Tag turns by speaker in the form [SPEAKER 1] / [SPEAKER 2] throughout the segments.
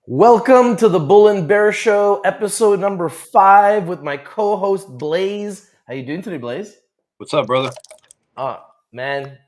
[SPEAKER 1] Welcome to the Bull and Bear Show, episode number 5 with my co-host Blaze. How you doing today, Blaze?
[SPEAKER 2] What's up, brother?
[SPEAKER 1] Man,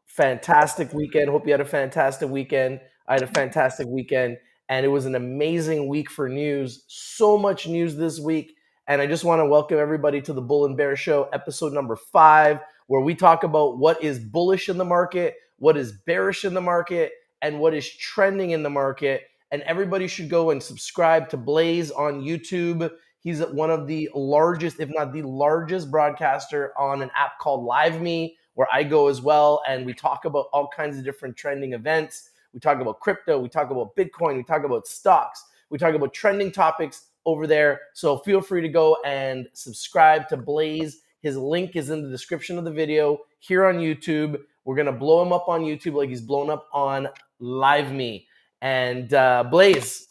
[SPEAKER 1] fantastic weekend. Hope you had a fantastic weekend. I had a fantastic weekend, and it was an amazing week for news. So much news this week, and I just want to welcome everybody to the Bull and Bear Show, episode number 5, where we talk about what is bullish in the market, what is bearish in the market, and what is trending in the market. And everybody should go and subscribe to Blaze on YouTube. He's one of the largest, if not the largest, broadcaster on an app called LiveMe, where I go as well. And we talk about all kinds of different trending events. We talk about crypto. We talk about Bitcoin. We talk about stocks. We talk about trending topics over there. So feel free to go and subscribe to Blaze. His link is in the description of the video here on YouTube. We're going to blow him up on YouTube like he's blown up on LiveMe. And Blaze,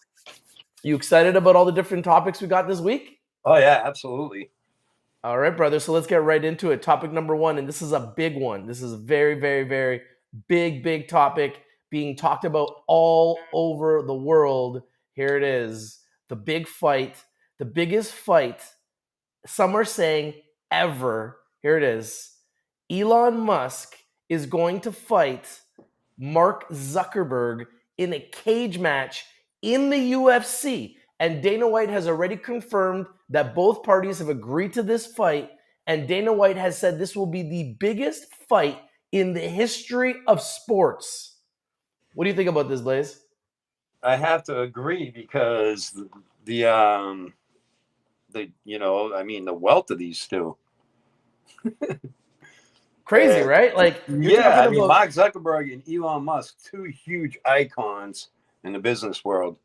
[SPEAKER 1] you excited about all the different topics we got this week?
[SPEAKER 2] Oh yeah, absolutely.
[SPEAKER 1] All right, brother. So let's get right into it. Topic number 1, and this is a big one. This is a very, very, very big topic being talked about all over the world. Here it is. The big fight, the biggest fight, some are saying ever. Here it is. Elon Musk is going to fight Mark Zuckerberg in a cage match in the UFC. And Dana White has already confirmed that both parties have agreed to this fight. And Dana White has said this will be the biggest fight in the history of sports. What do you think about this, Blaze?
[SPEAKER 2] I have to agree because the wealth of these two.
[SPEAKER 1] Crazy, right? Like
[SPEAKER 2] Mark Zuckerberg and Elon Musk, two huge icons in the business world.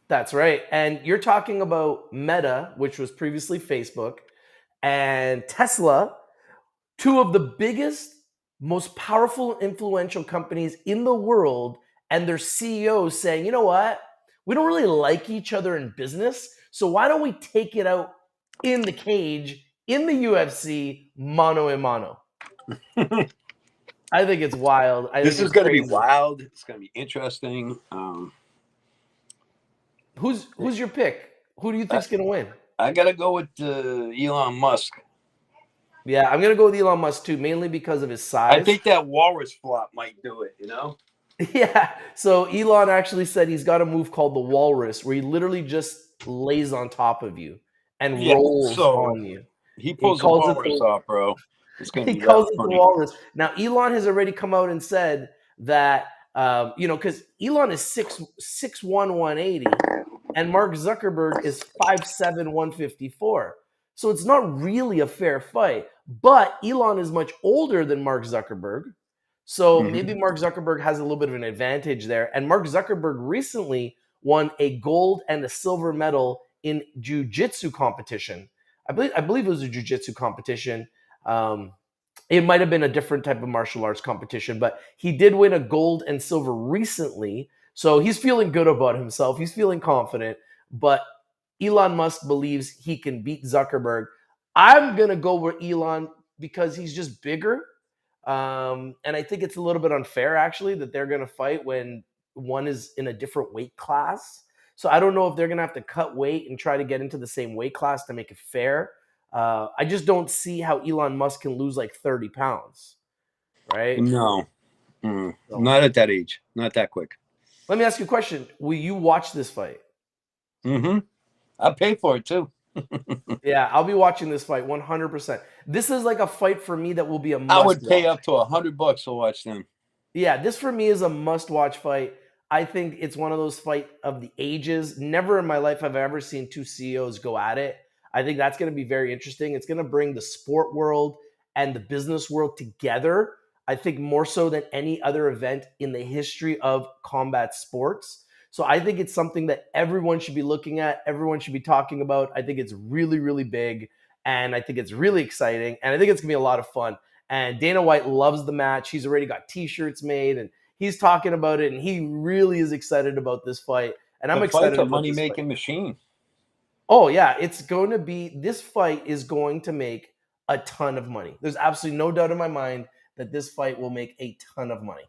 [SPEAKER 1] That's right. And you're talking about Meta, which was previously Facebook, and Tesla, two of the biggest, most powerful, influential companies in the world, and their CEOs saying, you know what? We don't really like each other in business, so why don't we take it out in the cage, in the UFC, mano a mano? I think it's wild.
[SPEAKER 2] This is going to be wild. It's going to be interesting.
[SPEAKER 1] Who's your pick? Who do you think's going to win?
[SPEAKER 2] I got to go with Elon Musk.
[SPEAKER 1] Yeah, I'm going to go with Elon Musk too, mainly because of his size.
[SPEAKER 2] I think that walrus flop might do it,
[SPEAKER 1] Yeah. So Elon actually said he's got a move called the walrus, where he literally just lays on top of you and rolls on you.
[SPEAKER 2] He pulls the walrus off, bro.
[SPEAKER 1] He calls it the walrus. Now, Elon has already come out and said that, because Elon is 6'1", 180, and Mark Zuckerberg is 5'7", 154. So it's not really a fair fight. But Elon is much older than Mark Zuckerberg. So maybe Mark Zuckerberg has a little bit of an advantage there. And Mark Zuckerberg recently won a gold and a silver medal in jiu-jitsu competition. I believe it was a jiu-jitsu competition. It might have been a different type of martial arts competition, but he did win a gold and silver recently. So he's feeling good about himself. He's feeling confident. But Elon Musk believes he can beat Zuckerberg. I'm going to go with Elon because he's just bigger. And I think it's a little bit unfair, actually, that they're going to fight when one is in a different weight class. So I don't know if they're going to have to cut weight and try to get into the same weight class to make it fair. I just don't see how Elon Musk can lose like 30 pounds, right?
[SPEAKER 2] No, not at that age, not that quick.
[SPEAKER 1] Let me ask you a question. Will you watch this fight?
[SPEAKER 2] I'll pay for it too.
[SPEAKER 1] Yeah, I'll be watching this fight 100%. This is like a fight for me that will be a must.
[SPEAKER 2] I would pay up to $100 to watch them.
[SPEAKER 1] Yeah, this for me is a must-watch fight. I think it's one of those fight of the ages. Never in my life have I ever seen two CEOs go at it. I think that's going to be very interesting. It's going to bring the sport world and the business world together, I think more so than any other event in the history of combat sports. So I think it's something that everyone should be looking at, everyone should be talking about. I think it's really, really big, and I think it's really exciting, and I think it's going to be a lot of fun. And Dana White loves the match. He's already got T-shirts made, and he's talking about it, and he really is excited about this fight. And I'm excited about
[SPEAKER 2] a money-making machine.
[SPEAKER 1] Oh, yeah. This fight is going to make a ton of money. There's absolutely no doubt in my mind that this fight will make a ton of money.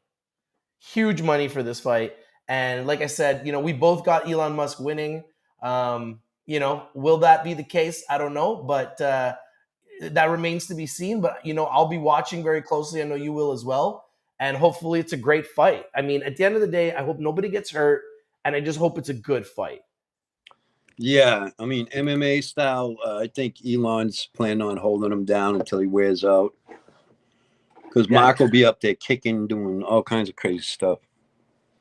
[SPEAKER 1] Huge money for this fight. And like I said, we both got Elon Musk winning. Will that be the case? I don't know, but that remains to be seen. But I'll be watching very closely. I know you will as well, and hopefully it's a great fight. I mean, at the end of the day, I hope nobody gets hurt, and I just hope it's a good fight.
[SPEAKER 2] Yeah, I mean MMA style. I think Elon's planning on holding him down until he wears out, because
[SPEAKER 1] Yeah,
[SPEAKER 2] Mark will be up there kicking, doing all kinds of crazy stuff.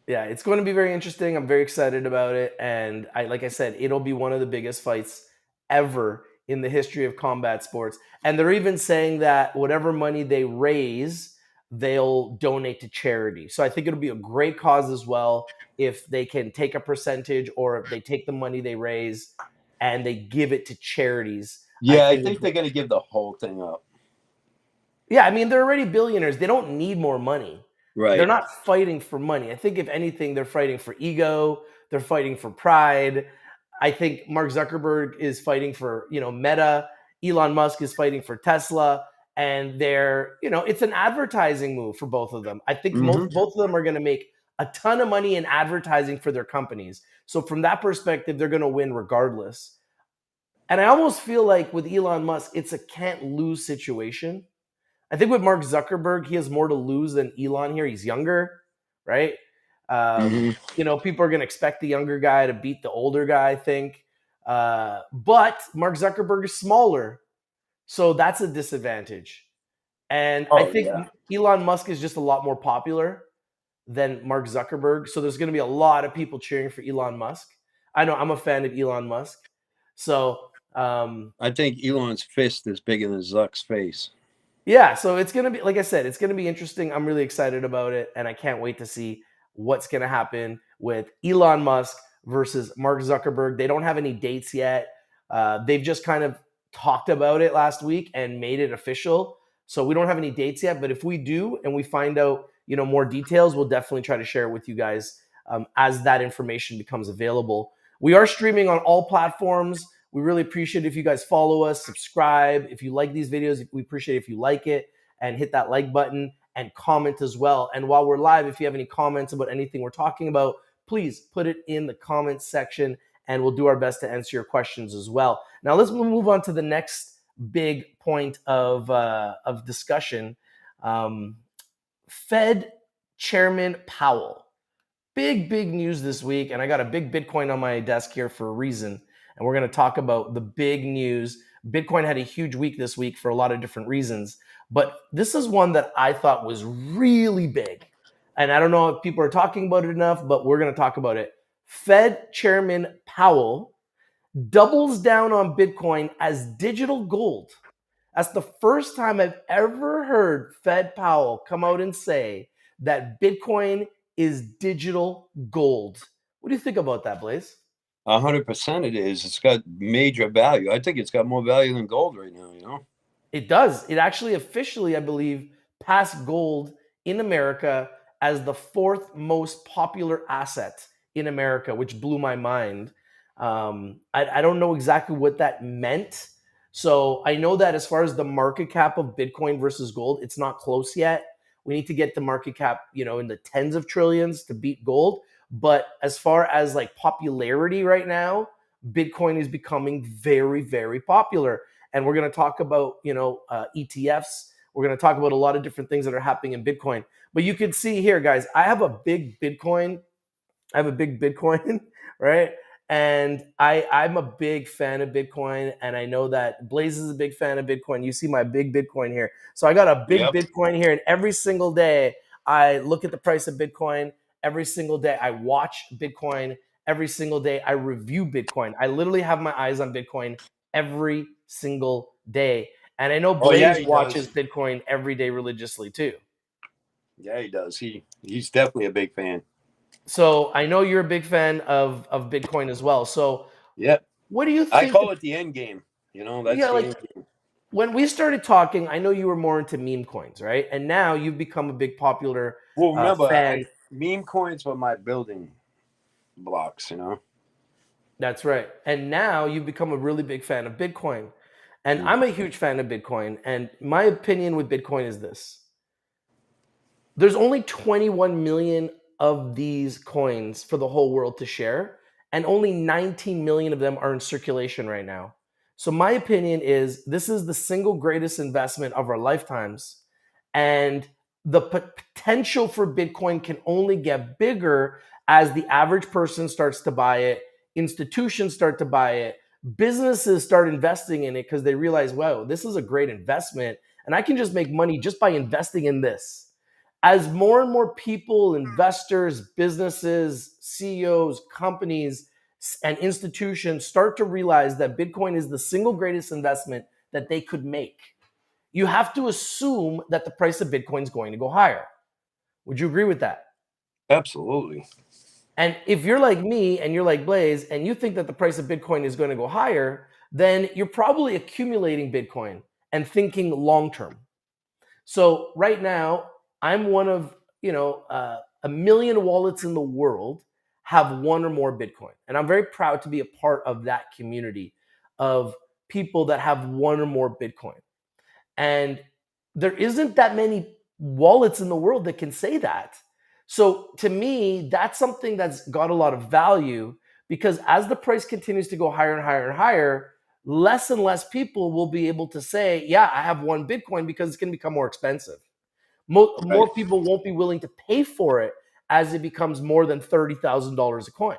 [SPEAKER 1] yeah, it's going to be very interesting. I'm very excited about it, and like I said, it'll be one of the biggest fights ever in the history of combat sports. And they're even saying that whatever money they raise, they'll donate to charity. So I think it'll be a great cause as well if they can take a percentage, or if they take the money they raise and they give it to charities. I
[SPEAKER 2] Yeah, I
[SPEAKER 1] think
[SPEAKER 2] think they're gonna give the whole thing up.
[SPEAKER 1] Yeah, I mean, they're already billionaires. They don't need more money. They're
[SPEAKER 2] Right.
[SPEAKER 1] not fighting for money. I think if anything, they're fighting for ego. They're fighting for pride. I think Mark Zuckerberg is fighting for, Meta. Elon Musk is fighting for Tesla. And it's an advertising move for both of them. I think
[SPEAKER 2] Mm-hmm.
[SPEAKER 1] both of them are going to make a ton of money in advertising for their companies. So from that perspective, they're going to win regardless. And I almost feel like with Elon Musk, it's a can't lose situation. I think with Mark Zuckerberg, he has more to lose than Elon here. He's younger, right?
[SPEAKER 2] Mm-hmm.
[SPEAKER 1] People are going to expect the younger guy to beat the older guy, I think. But Mark Zuckerberg is smaller, so that's a disadvantage. And I
[SPEAKER 2] Oh
[SPEAKER 1] think
[SPEAKER 2] yeah.
[SPEAKER 1] Elon Musk is just a lot more popular than Mark Zuckerberg. So there's going to be a lot of people cheering for Elon Musk. I know I'm a fan of Elon Musk. So,
[SPEAKER 2] I think Elon's fist is bigger than Zuck's face.
[SPEAKER 1] yeah, so it's gonna be, like I said, it's gonna be interesting. I'm really excited about it, and I can't wait to see what's gonna happen with Elon Musk versus Mark Zuckerberg. They don't have any dates yet. They've just kind of talked about it last week and made it official. So we don't have any dates yet, but if we do and we find out, more details, we'll definitely try to share it with you guys as that information becomes available. We are streaming on all platforms. We really appreciate if you guys follow us, subscribe. If you like these videos, we appreciate if you like it and hit that like button and comment as well. And while we're live, if you have any comments about anything we're talking about, please put it in the comments section and we'll do our best to answer your questions as well. Now let's move on to the next big point of discussion. Fed Chairman Powell. Big news this week, and I got a big Bitcoin on my desk here for a reason. And we're going to talk about the big news. Bitcoin had a huge week this week for a lot of different reasons, but this is one that I thought was really big. And I don't know if people are talking about it enough, but we're going to talk about it. Fed Chairman Powell doubles down on Bitcoin as digital gold. That's the first time I've ever heard Fed Powell come out and say that Bitcoin is digital gold. What do you think about that, Blaze?
[SPEAKER 2] 100% it is. It's got major value. I think it's got more value than gold right now, you know?
[SPEAKER 1] It does. It actually officially, I believe, passed gold in America as the fourth most popular asset in America, which blew my mind. I don't know exactly what that meant. So I know that as far as the market cap of Bitcoin versus gold, it's not close yet. We need to get the market cap, in the tens of trillions to beat gold. But as far as like popularity right now, Bitcoin is becoming very, very popular. And we're going to talk about ETFs. We're going to talk about a lot of different things that are happening in Bitcoin. But you can see here, guys, I have a big Bitcoin, right? And I'm a big fan of Bitcoin, and I know that Blaze is a big fan of Bitcoin. You see my big Bitcoin here. So I got a big
[SPEAKER 2] Yep.
[SPEAKER 1] Bitcoin here, and every single day I look at the price of Bitcoin. Every single day I watch Bitcoin. Every single day I review Bitcoin. I literally have my eyes on Bitcoin every single day. And I know
[SPEAKER 2] Oh yeah,
[SPEAKER 1] Blaze
[SPEAKER 2] he
[SPEAKER 1] watches
[SPEAKER 2] does.
[SPEAKER 1] Bitcoin every day religiously too.
[SPEAKER 2] Yeah, he does. He's definitely a big fan.
[SPEAKER 1] So I know you're a big fan of Bitcoin as well. So
[SPEAKER 2] Yep.
[SPEAKER 1] what do you
[SPEAKER 2] I
[SPEAKER 1] think?
[SPEAKER 2] call it the end game. You know, that's
[SPEAKER 1] Yeah,
[SPEAKER 2] the
[SPEAKER 1] like
[SPEAKER 2] end game.
[SPEAKER 1] when we started talking, I know you were more into meme coins, right? And now you've become a big popular
[SPEAKER 2] Well, remember,
[SPEAKER 1] fan.
[SPEAKER 2] meme coins were my building blocks, you know?
[SPEAKER 1] That's right. And now you've become a really big fan of Bitcoin. And
[SPEAKER 2] Mm.
[SPEAKER 1] I'm a huge fan of Bitcoin. And my opinion with Bitcoin is this: there's only 21 million of these coins for the whole world to share, and only 19 million of them are in circulation right now. So my opinion is this is the single greatest investment of our lifetimes, and the potential for Bitcoin can only get bigger as the average person starts to buy it, institutions start to buy it, businesses start investing in it because they realize, wow, this is a great investment and I can just make money just by investing in this. As more and more people, investors, businesses, CEOs, companies, and institutions start to realize that Bitcoin is the single greatest investment that they could make, you have to assume that the price of Bitcoin is going to go higher. Would you agree with that?
[SPEAKER 2] Absolutely.
[SPEAKER 1] And if you're like me and you're like Blaze and you think that the price of Bitcoin is going to go higher, then you're probably accumulating Bitcoin and thinking long term. So right now, I'm one of, a million wallets in the world have one or more Bitcoin. And I'm very proud to be a part of that community of people that have one or more Bitcoin. And there isn't that many wallets in the world that can say that. So to me, that's something that's got a lot of value, because as the price continues to go higher and higher and higher, less and less people will be able to say, yeah, I have one Bitcoin, because it's going to become more expensive. More people won't be willing to pay for it as it becomes more than $30,000 a coin,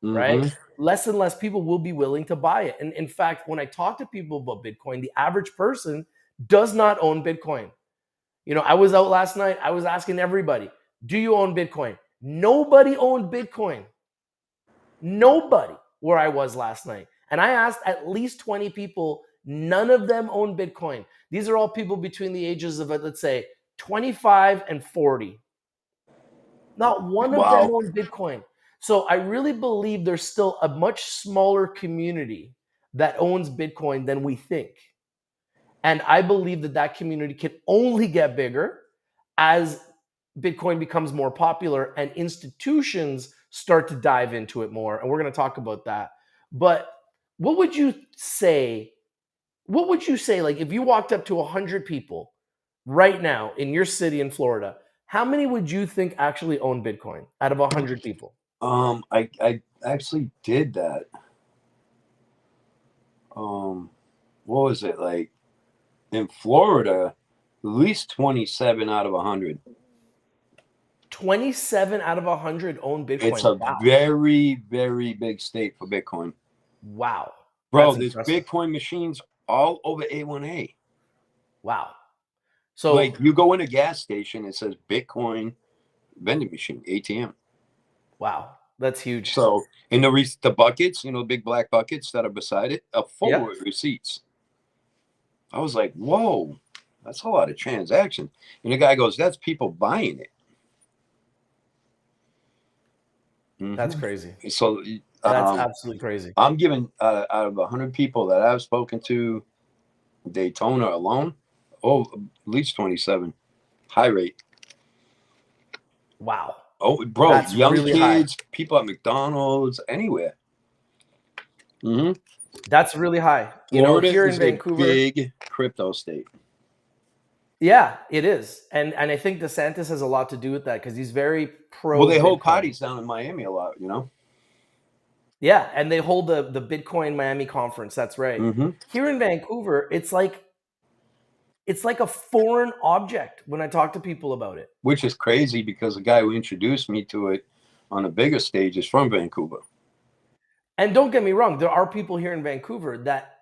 [SPEAKER 1] right? Less and less people will be willing to buy it. And in fact, when I talk to people about Bitcoin, the average person does not own Bitcoin. I was out last night. I was asking everybody, do you own Bitcoin? Nobody owned Bitcoin. Nobody where I was last night. And I asked at least 20 people, none of them own Bitcoin. These are all people between the ages of, let's say, 25 and 40. Not one of them owned Bitcoin. So I really believe there's still a much smaller community that owns Bitcoin than we think. And I believe that that community can only get bigger as Bitcoin becomes more popular and institutions start to dive into it more. And we're going to talk about that. But what would you say? What would you say, like, if you walked up to 100 people right now in your city in Florida, how many would you think actually own Bitcoin out of 100 people?
[SPEAKER 2] I actually did that. What was it like in Florida? At least 27 out of 100.
[SPEAKER 1] 27 out of 100 own Bitcoin.
[SPEAKER 2] It's a very, very big state for Bitcoin.
[SPEAKER 1] Wow.
[SPEAKER 2] Bro, there's Bitcoin machines all over A1A.
[SPEAKER 1] Wow. So
[SPEAKER 2] like you go in a gas station, it says Bitcoin vending machine, ATM.
[SPEAKER 1] Wow. That's huge.
[SPEAKER 2] So in the buckets, big black buckets that are beside it, are full with receipts. I was like, whoa, that's a lot of transaction. And the guy goes, that's people buying it.
[SPEAKER 1] That's crazy.
[SPEAKER 2] So
[SPEAKER 1] that's absolutely crazy.
[SPEAKER 2] I'm giving out of 100 people that I've spoken to, Daytona alone, at least 27. High rate.
[SPEAKER 1] Wow.
[SPEAKER 2] Oh, bro,
[SPEAKER 1] that's
[SPEAKER 2] young
[SPEAKER 1] really
[SPEAKER 2] kids,
[SPEAKER 1] high.
[SPEAKER 2] people at McDonald's, anywhere.
[SPEAKER 1] That's really high.
[SPEAKER 2] Florida
[SPEAKER 1] here
[SPEAKER 2] is
[SPEAKER 1] in Vancouver,
[SPEAKER 2] a big crypto state.
[SPEAKER 1] Yeah, it is. And I think DeSantis has a lot to do with that, because he's very pro.
[SPEAKER 2] Well, they hold parties down in Miami a lot,
[SPEAKER 1] Yeah, and they hold the Bitcoin Miami conference. That's right. Here in Vancouver, it's like a foreign object when I talk to people about it.
[SPEAKER 2] Which is crazy, because the guy who introduced me to it on a bigger stage is from Vancouver.
[SPEAKER 1] And don't get me wrong, there are people here in Vancouver that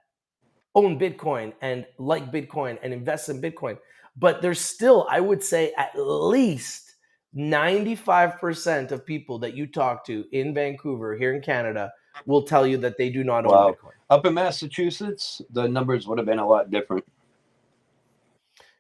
[SPEAKER 1] own Bitcoin and like Bitcoin and invest in Bitcoin. But there's still, I would say, at least 95% of people that you talk to in Vancouver, here in Canada, will tell you that they do not own Bitcoin.
[SPEAKER 2] Up in Massachusetts, the numbers would have been a lot different.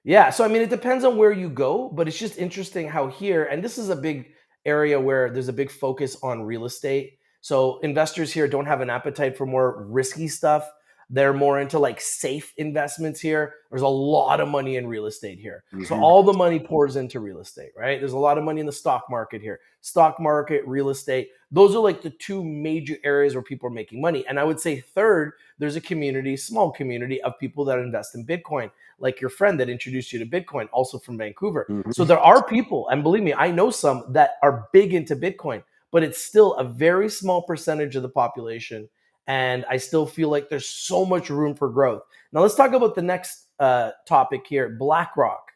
[SPEAKER 1] Yeah, so I mean, it depends on where you go, but it's just interesting how here, and this is a big area where there's a big focus on real estate. So investors here don't have an appetite for more risky stuff. They're more into like safe investments here. There's a lot of money in real estate here. So
[SPEAKER 2] Mm-hmm.
[SPEAKER 1] all the money pours into real estate, right? There's a lot of money in the stock market here. Stock market, real estate. Those are like the two major areas where people are making money. And I would say third, there's a community, small community of people that invest in Bitcoin, like your friend that introduced you to Bitcoin, also from Vancouver.
[SPEAKER 2] Mm-hmm.
[SPEAKER 1] So there are people, and believe me, I know some that are big into Bitcoin, but it's still a very small percentage of the population. And I still feel like there's so much room for growth. Now, let's talk about the next topic here, BlackRock.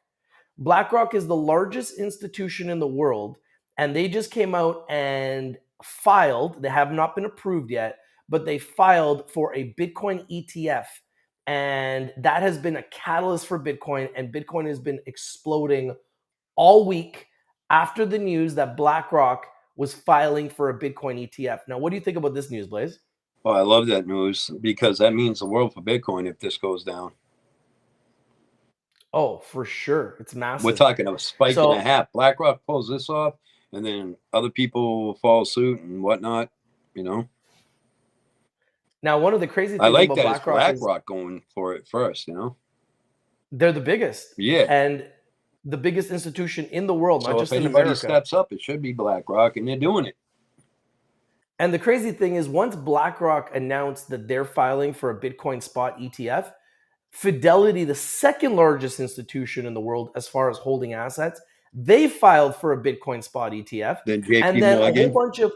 [SPEAKER 1] BlackRock is the largest institution in the world, and they just came out and filed. They have not been approved yet, but they filed for a Bitcoin ETF. And that has been a catalyst for Bitcoin, and Bitcoin has been exploding all week after the news that BlackRock was filing for a Bitcoin ETF. Now, what do you think about this news, Blaze?
[SPEAKER 2] Oh, I love that news because that means the world for Bitcoin if this goes down.
[SPEAKER 1] Oh, for sure. It's
[SPEAKER 2] We're
[SPEAKER 1] massive.
[SPEAKER 2] talking a spike and a
[SPEAKER 1] So
[SPEAKER 2] half. BlackRock pulls this off, and then other people follow suit and whatnot. You know,
[SPEAKER 1] now one of the crazy
[SPEAKER 2] I
[SPEAKER 1] things
[SPEAKER 2] like
[SPEAKER 1] about
[SPEAKER 2] that it's
[SPEAKER 1] BlackRock is
[SPEAKER 2] BlackRock going for it first. You know,
[SPEAKER 1] they're the biggest
[SPEAKER 2] yeah.
[SPEAKER 1] and the biggest institution in the world, not
[SPEAKER 2] So if
[SPEAKER 1] just in
[SPEAKER 2] anybody
[SPEAKER 1] America.
[SPEAKER 2] steps up, it should be BlackRock, and they're doing it.
[SPEAKER 1] And the crazy thing is, once BlackRock announced that they're filing for a Bitcoin spot ETF, Fidelity, the second largest institution in the world as far as holding assets, they filed for a Bitcoin spot ETF.
[SPEAKER 2] Then
[SPEAKER 1] And
[SPEAKER 2] JP
[SPEAKER 1] then a whole
[SPEAKER 2] Morgan.
[SPEAKER 1] bunch of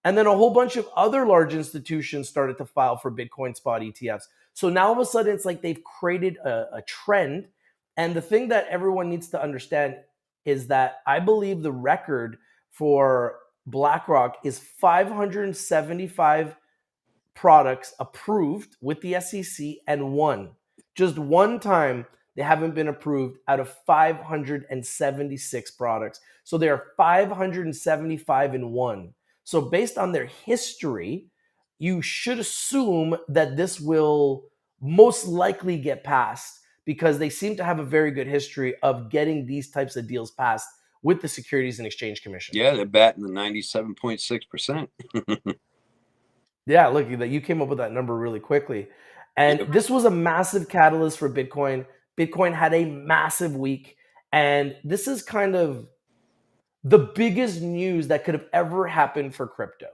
[SPEAKER 1] And then a whole bunch of other large institutions started to file for Bitcoin spot ETFs. So now all of a sudden, it's like they've created a trend. And the thing that everyone needs to understand is that I believe the record for BlackRock is 575 products approved with the SEC and one. Just one time they haven't been approved out of 576 products. So they are 575 in one. So based on their history, you should assume that this will most likely get passed because they seem to have a very good history of getting these types of deals passed with the Securities and Exchange Commission.
[SPEAKER 2] Yeah, they're batting the 97.6%.
[SPEAKER 1] Yeah, look, that you came up with that number really quickly. And
[SPEAKER 2] Yep.
[SPEAKER 1] this was a massive catalyst for Bitcoin. Bitcoin had a massive week. And this is kind of the biggest news that could have ever happened for crypto,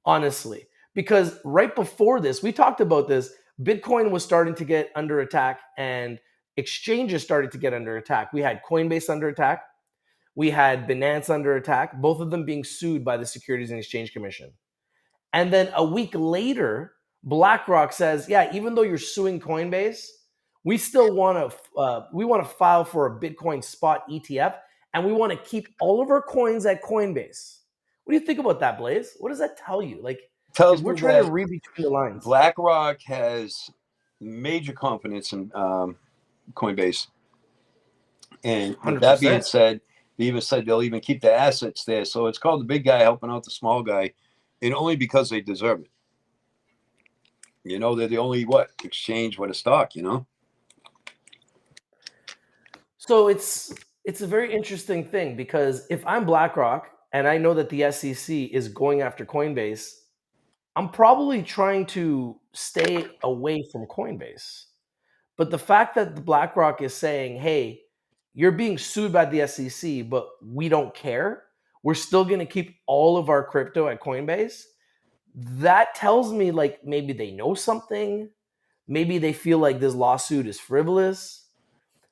[SPEAKER 1] honestly. Because right before this, we talked about this, Bitcoin was starting to get under attack and exchanges started to get under attack. We had Coinbase under attack. We had Binance under attack, both of them being sued by the Securities and Exchange Commission. And then a week later, BlackRock says, "Yeah, even though you're suing Coinbase, we still want to file for a Bitcoin spot ETF, and we want to keep all of our coins at Coinbase." What do you think about that, Blaze? What does that tell you? Like, if
[SPEAKER 2] Tells
[SPEAKER 1] we're
[SPEAKER 2] me
[SPEAKER 1] trying to
[SPEAKER 2] that
[SPEAKER 1] read between the lines,
[SPEAKER 2] BlackRock has major confidence in Coinbase. And with that being
[SPEAKER 1] 100%.
[SPEAKER 2] said, they even said they'll even keep the assets there. So it's called the big guy helping out the small guy, and only because they deserve it. You know, they're the only exchange with a stock, you know?
[SPEAKER 1] So it's a very interesting thing because if I'm BlackRock and I know that the SEC is going after Coinbase, I'm probably trying to stay away from Coinbase. But the fact that the BlackRock is saying, "Hey, you're being sued by the SEC, but we don't care. We're still going to keep all of our crypto at Coinbase." That tells me like maybe they know something. Maybe they feel like this lawsuit is frivolous.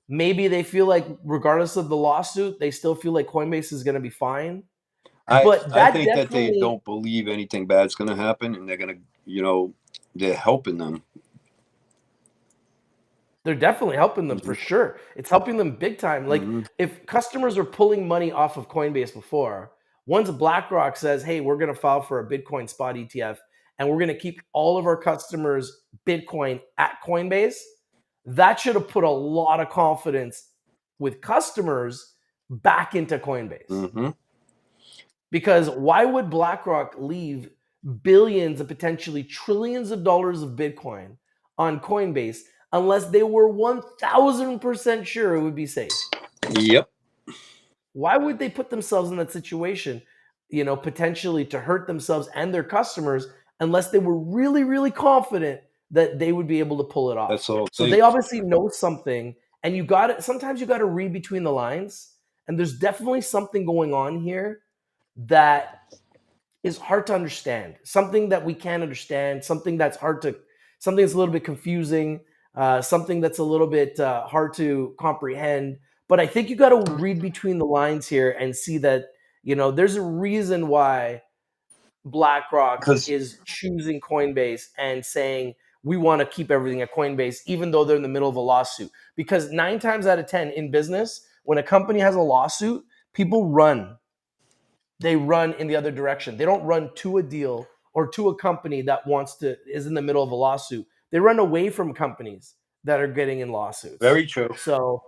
[SPEAKER 1] Maybe they feel like regardless of the lawsuit, they still feel like Coinbase is going to be fine. But
[SPEAKER 2] I
[SPEAKER 1] that
[SPEAKER 2] think that they
[SPEAKER 1] definitely
[SPEAKER 2] don't believe anything bad's going to happen, and they're going to, they're helping them.
[SPEAKER 1] they're definitely helping them for
[SPEAKER 2] Mhm.
[SPEAKER 1] sure. It's helping them big time. Like
[SPEAKER 2] Mhm.
[SPEAKER 1] if customers are pulling money off of Coinbase before, once BlackRock says, "Hey, we're going to file for a Bitcoin spot ETF and we're going to keep all of our customers Bitcoin at Coinbase," that should have put a lot of confidence with customers back into Coinbase.
[SPEAKER 2] Mhm.
[SPEAKER 1] Because why would BlackRock leave billions and potentially trillions of dollars of Bitcoin on Coinbase unless they were 1000% sure it would be safe?
[SPEAKER 2] Yep.
[SPEAKER 1] Why would they put themselves in that situation, potentially to hurt themselves and their customers unless they were really, really confident that they would be able to pull it off.
[SPEAKER 2] That's the whole
[SPEAKER 1] So
[SPEAKER 2] thing.
[SPEAKER 1] they obviously know something, and sometimes you got to read between the lines, and there's definitely something going on here that is hard to understand, something that we can't understand, something that's something that's a little bit confusing, something that's a little bit hard to comprehend. But I think you got to read between the lines here and see that, there's a reason why BlackRock is choosing Coinbase and saying, we want to keep everything at Coinbase, even though they're in the middle of a lawsuit. Because 9 times out of 10 in business, when a company has a lawsuit, people run. They run in the other direction. They don't run to a deal or to a company that is in the middle of a lawsuit. They run away from companies that are getting in lawsuits.
[SPEAKER 2] Very true.
[SPEAKER 1] So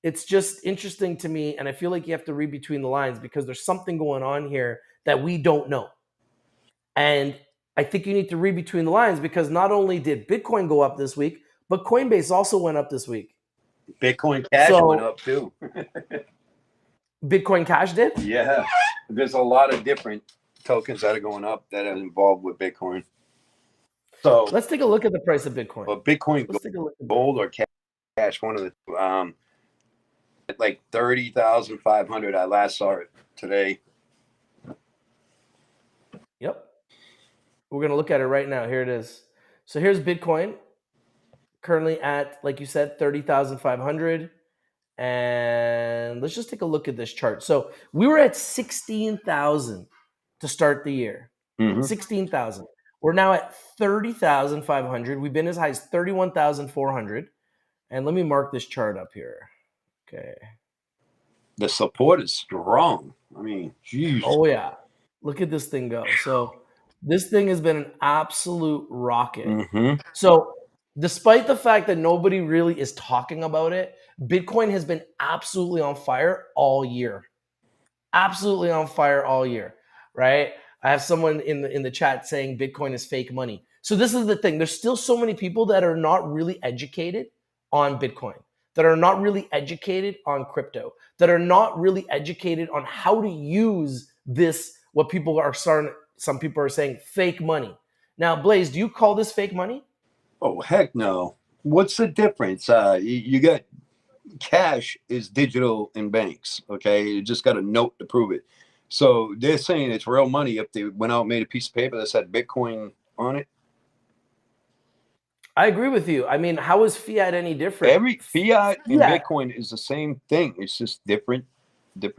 [SPEAKER 1] it's just interesting to me, and I feel like you have to read between the lines because there's something going on here that we don't know. And I think you need to read between the lines because not only did Bitcoin go up this week, but Coinbase also went up this week.
[SPEAKER 2] Bitcoin Cash went up too.
[SPEAKER 1] Bitcoin Cash did?
[SPEAKER 2] Yeah. There's a lot of different tokens that are going up that are involved with Bitcoin. So
[SPEAKER 1] let's take a look at the price of Bitcoin.
[SPEAKER 2] But Bitcoin, gold or cash, one of the two. At like 30,500. I last saw it today.
[SPEAKER 1] Yep. We're going to look at it right now. Here it is. So here's Bitcoin, currently at, like you said, 30,500. And let's just take a look at this chart. So we were at 16,000 to start the year. 16,000. We're now at 30,500. We've been as high as 31,400. And let me mark this chart up here. Okay.
[SPEAKER 2] The support is strong. I mean, geez.
[SPEAKER 1] Oh, yeah. Look at this thing go. So this thing has been an absolute rocket. So despite the fact that nobody really is talking about it, Bitcoin has been absolutely on fire all year. Absolutely on fire all year, right? I have someone in the chat saying Bitcoin is fake money. So this is the thing. There's still so many people that are not really educated on Bitcoin, that are not really educated on crypto, that are not really educated on how to use this, what people are starting, some people are saying fake money. Now, Blaze, do you call this fake money?
[SPEAKER 2] Oh, heck no. What's the difference? You got cash is digital in banks, okay? You just got a note to prove it. So they're saying it's real money if they went out and made a piece of paper that said Bitcoin on it.
[SPEAKER 1] I agree with you. I mean, how is fiat any different?
[SPEAKER 2] Every fiat and Bitcoin is the same thing. It's just different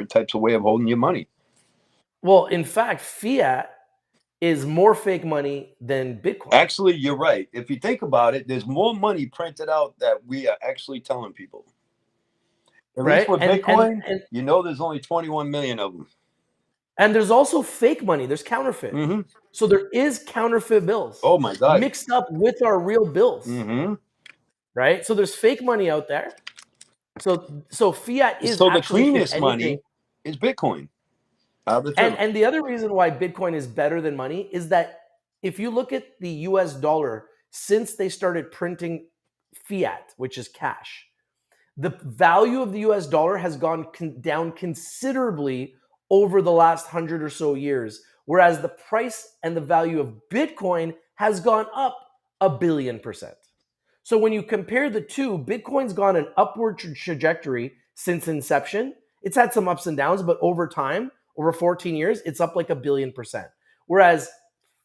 [SPEAKER 2] types of way of holding your money.
[SPEAKER 1] Well, in fact, fiat is more fake money than Bitcoin.
[SPEAKER 2] Actually, you're right. If you think about it, there's more money printed out that we are actually telling people. At least with Bitcoin, you know there's only 21 million of them.
[SPEAKER 1] And there's also fake money. There's counterfeit. So there is counterfeit bills.
[SPEAKER 2] Oh, my God.
[SPEAKER 1] Mixed up with our real bills. Right? So there's fake money out there. So fiat is
[SPEAKER 2] so the cleanest money is Bitcoin.
[SPEAKER 1] And the other reason why Bitcoin is better than money is that if you look at the US dollar, since they started printing fiat, which is cash, the value of the US dollar has gone down considerably over the last 100 or so years, whereas the price and the value of Bitcoin has gone up 1 billion%. So when you compare the two, Bitcoin's gone an upward trajectory since inception. It's had some ups and downs, but over time, over 14 years, it's up like 1 billion%. Whereas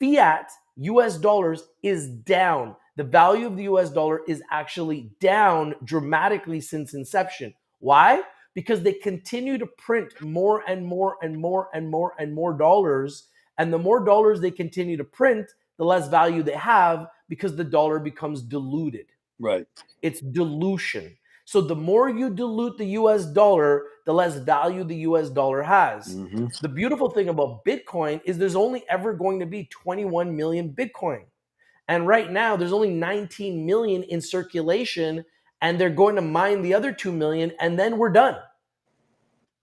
[SPEAKER 1] fiat US dollars is down. The value of the US dollar is actually down dramatically since inception. Why? Because they continue to print more and more and more and more and more dollars. And the more dollars they continue to print, the less value they have because the dollar becomes diluted.
[SPEAKER 2] Right.
[SPEAKER 1] It's dilution. So the more you dilute the US dollar, the less value the US dollar has. The beautiful thing about Bitcoin is there's only ever going to be 21 million Bitcoin. And right now there's only 19 million in circulation, and they're going to mine the other 2 million, and then we're done.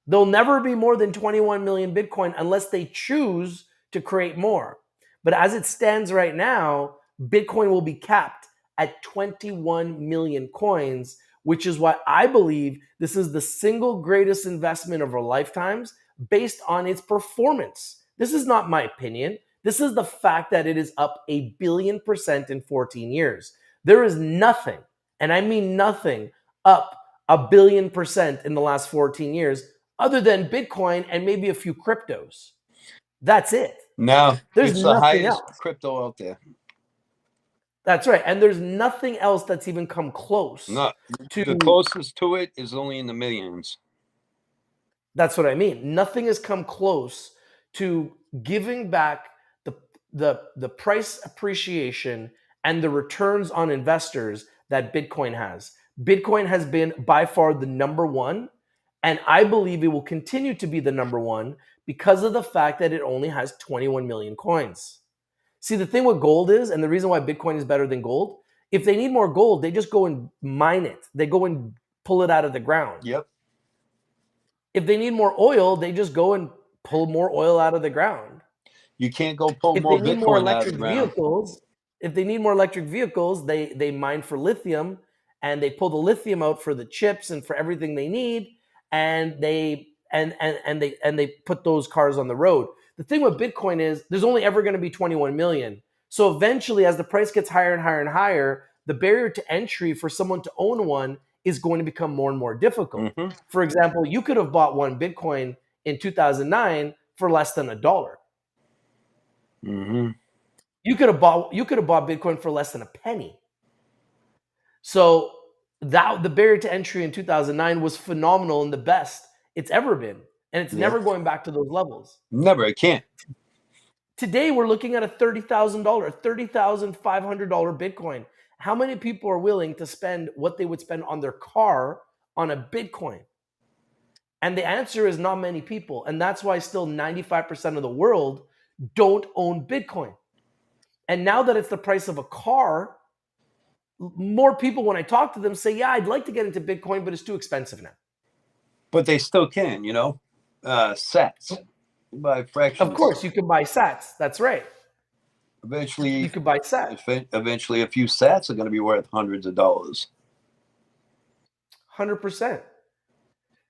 [SPEAKER 1] There'll never be more than 21 million Bitcoin unless they choose to create more. But as it stands right now, Bitcoin will be capped at 21 million coins, which is why I believe this is the single greatest investment of our lifetimes based on its performance. This is not my opinion. This is the fact that it is up 1,000,000,000% in 14 years. There is nothing, and I mean nothing, up 1,000,000,000% in the last 14 years other than Bitcoin and maybe a few cryptos. That's it.
[SPEAKER 2] Now
[SPEAKER 1] There's
[SPEAKER 2] it's the
[SPEAKER 1] nothing
[SPEAKER 2] highest
[SPEAKER 1] else.
[SPEAKER 2] crypto out there.
[SPEAKER 1] That's right. And there's nothing else that's even come close
[SPEAKER 2] No,
[SPEAKER 1] to.
[SPEAKER 2] the closest to it is only in the millions.
[SPEAKER 1] That's what I mean. Nothing has come close to giving back the price appreciation and the returns on investors that Bitcoin has. Bitcoin has been by far the number one, and I believe it will continue to be the number one because of the fact that it only has 21 million coins. See, the thing with gold is, and the reason why Bitcoin is better than gold, if they need more gold, they just go and mine it. They go and pull it out of the ground.
[SPEAKER 2] Yep.
[SPEAKER 1] If they need more oil, they just go and pull more oil out of the ground.
[SPEAKER 2] You can't go pull
[SPEAKER 1] If
[SPEAKER 2] more
[SPEAKER 1] they need more
[SPEAKER 2] Bitcoin out of
[SPEAKER 1] electric
[SPEAKER 2] the ground.
[SPEAKER 1] vehicles, they mine for lithium and they pull the lithium out for the chips and for everything they need, and they put those cars on the road. The thing with Bitcoin is there's only ever going to be 21 million. So eventually, as the price gets higher and higher and higher, the barrier to entry for someone to own one is going to become more and more difficult.
[SPEAKER 2] Mhm.
[SPEAKER 1] For example, you could have bought one Bitcoin in 2009 for less than $1.
[SPEAKER 2] Mhm.
[SPEAKER 1] You could have bought Bitcoin for less than a penny. So that the barrier to entry in 2009 was phenomenal and the best it's ever been, and it's never
[SPEAKER 2] Yep.
[SPEAKER 1] going back to those levels.
[SPEAKER 2] Never. It can't.
[SPEAKER 1] Today we're looking at a $30,000, $30,500 Bitcoin. How many people are willing to spend what they would spend on their car on a Bitcoin? And the answer is not many people, and that's why still 95% of the world don't own Bitcoin. And now that it's the price of a car, more people, when I talk to them, say, yeah, I'd like to get into Bitcoin, but it's too expensive now.
[SPEAKER 2] But they still can, you know. Sats by fractions.
[SPEAKER 1] Of course, you can buy sats. That's right.
[SPEAKER 2] Eventually,
[SPEAKER 1] You could buy sats.
[SPEAKER 2] Eventually, a few sats are going to be worth hundreds of dollars.
[SPEAKER 1] 100%.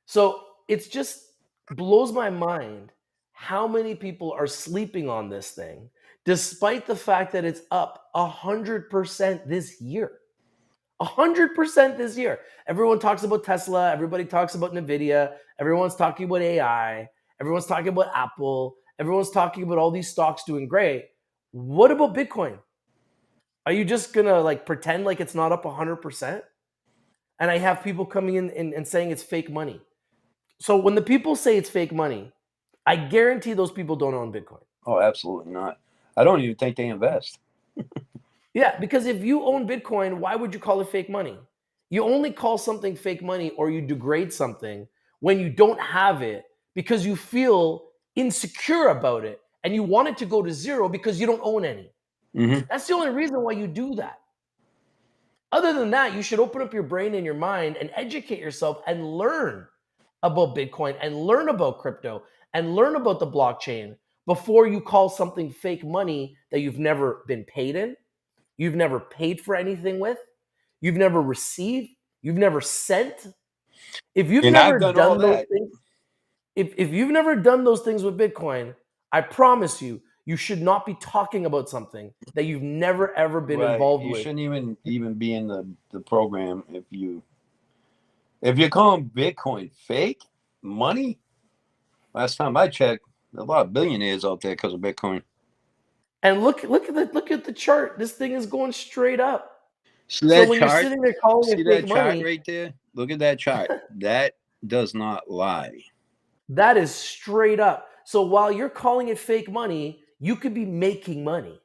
[SPEAKER 1] So it's just blows my mind how many people are sleeping on this thing, despite the fact that it's up 100% this year. 100% this year. Everyone talks about Tesla. Everybody talks about NVIDIA. Everyone's talking about AI. Everyone's talking about Apple. Everyone's talking about all these stocks doing great. What about Bitcoin? Are you just going to like pretend like it's not up 100%? And I have people coming in and saying it's fake money. So when the people say it's fake money, I guarantee those people don't own Bitcoin.
[SPEAKER 2] Oh, absolutely not. I don't even think they invest.
[SPEAKER 1] Yeah, because if you own Bitcoin, why would you call it fake money? You only call something fake money or you degrade something when you don't have it because you feel insecure about it and you want it to go to zero because you don't own any.
[SPEAKER 2] Mhm.
[SPEAKER 1] That's the only reason why you do that. Other than that, you should open up your brain and your mind and educate yourself and learn about Bitcoin and learn about crypto and learn about the blockchain before you call something fake money that you've never been paid in, you've never paid for anything with, you've never received, you've never sent. If you've
[SPEAKER 2] And I've
[SPEAKER 1] never
[SPEAKER 2] done all
[SPEAKER 1] done those
[SPEAKER 2] that.
[SPEAKER 1] things, if you've never done those things with Bitcoin, I promise you, you should not be talking about something that you've never ever been
[SPEAKER 2] Right.
[SPEAKER 1] involved
[SPEAKER 2] You
[SPEAKER 1] with.
[SPEAKER 2] shouldn't even be in the program if you're calling Bitcoin fake money. Last time I checked, a lot of billionaires out there because of Bitcoin.
[SPEAKER 1] And look at the chart. This thing is going straight up.
[SPEAKER 2] See
[SPEAKER 1] So
[SPEAKER 2] that
[SPEAKER 1] when you're
[SPEAKER 2] chart?
[SPEAKER 1] sitting there calling
[SPEAKER 2] See
[SPEAKER 1] it
[SPEAKER 2] that
[SPEAKER 1] fake
[SPEAKER 2] chart
[SPEAKER 1] money,
[SPEAKER 2] right there? Look at that chart. That does not lie.
[SPEAKER 1] that is straight up. So while you're calling it fake money, you could be making money.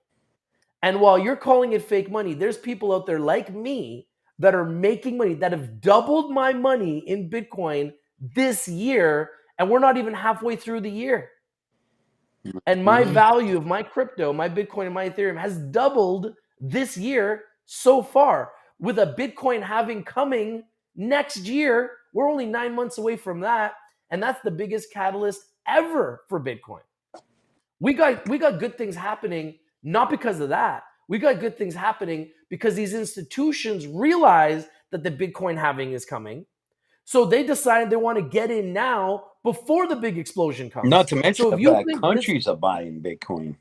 [SPEAKER 1] And while you're calling it fake money, there's people out there like me that are making money, that have doubled my money in Bitcoin this year, and we're not even halfway through the year. And my value of my crypto, my Bitcoin and my Ethereum has doubled this year so far. With a Bitcoin having coming next year, we're only 9 months away from that. And that's the biggest catalyst ever for Bitcoin. We got good things happening, not because of that. We got good things happening because these institutions realize that the Bitcoin halving is coming. So they decide they want to get in now before the big explosion comes.
[SPEAKER 2] Not to mention
[SPEAKER 1] So
[SPEAKER 2] the
[SPEAKER 1] if you
[SPEAKER 2] fact
[SPEAKER 1] think this,
[SPEAKER 2] countries are buying Bitcoin.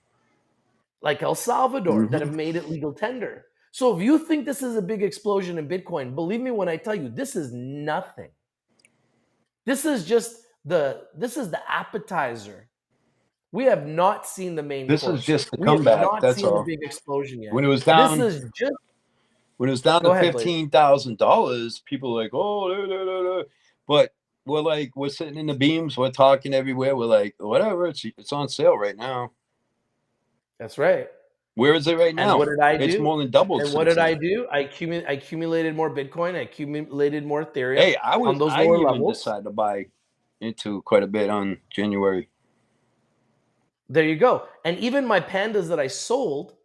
[SPEAKER 1] like El Salvador that have made it legal tender. So if you think this is a big explosion in Bitcoin, believe me when I tell you, this is nothing. This is just this is the appetizer. We have not seen the main
[SPEAKER 2] This
[SPEAKER 1] course.
[SPEAKER 2] is just the
[SPEAKER 1] We have
[SPEAKER 2] comeback.
[SPEAKER 1] not
[SPEAKER 2] That's
[SPEAKER 1] seen
[SPEAKER 2] all.
[SPEAKER 1] the big explosion yet.
[SPEAKER 2] When it was down,
[SPEAKER 1] This is just
[SPEAKER 2] when it was down
[SPEAKER 1] Go
[SPEAKER 2] to
[SPEAKER 1] ahead, Blake.
[SPEAKER 2] $15,000, people were like, oh, but we're sitting in the beams, we're talking everywhere. We're like, whatever, it's on sale right now.
[SPEAKER 1] That's right.
[SPEAKER 2] Where is it right now?
[SPEAKER 1] And what did I do?
[SPEAKER 2] It's more than doubled.
[SPEAKER 1] And what did I do? I accumulated more Bitcoin. I accumulated more Ethereum.
[SPEAKER 2] Hey,
[SPEAKER 1] on those
[SPEAKER 2] I
[SPEAKER 1] lower
[SPEAKER 2] even
[SPEAKER 1] levels.
[SPEAKER 2] decided to buy into quite a bit on January.
[SPEAKER 1] There you go. And even my pandas that I sold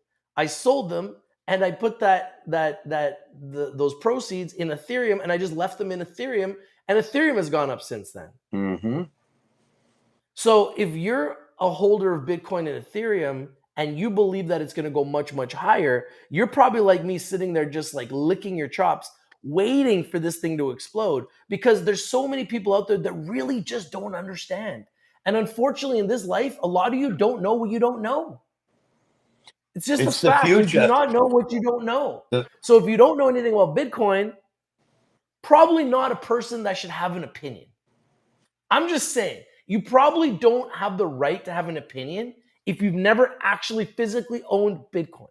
[SPEAKER 1] them, and I put those proceeds in Ethereum, and I just left them in Ethereum, and Ethereum has gone up since then.
[SPEAKER 2] Mm-hmm.
[SPEAKER 1] So if you're a holder of Bitcoin and Ethereum and you believe that it's going to go much, much higher, you're probably like me sitting there just like licking your chops, waiting for this thing to explode, because there's so many people out there that really just don't understand. And unfortunately, in this life, a lot of you don't know what you don't know. It's just a fact. You do not know what you don't know. So if you don't know anything about Bitcoin, probably not a person that should have an opinion. I'm just saying, you probably don't have the right to have an opinion if you've never actually physically owned Bitcoin.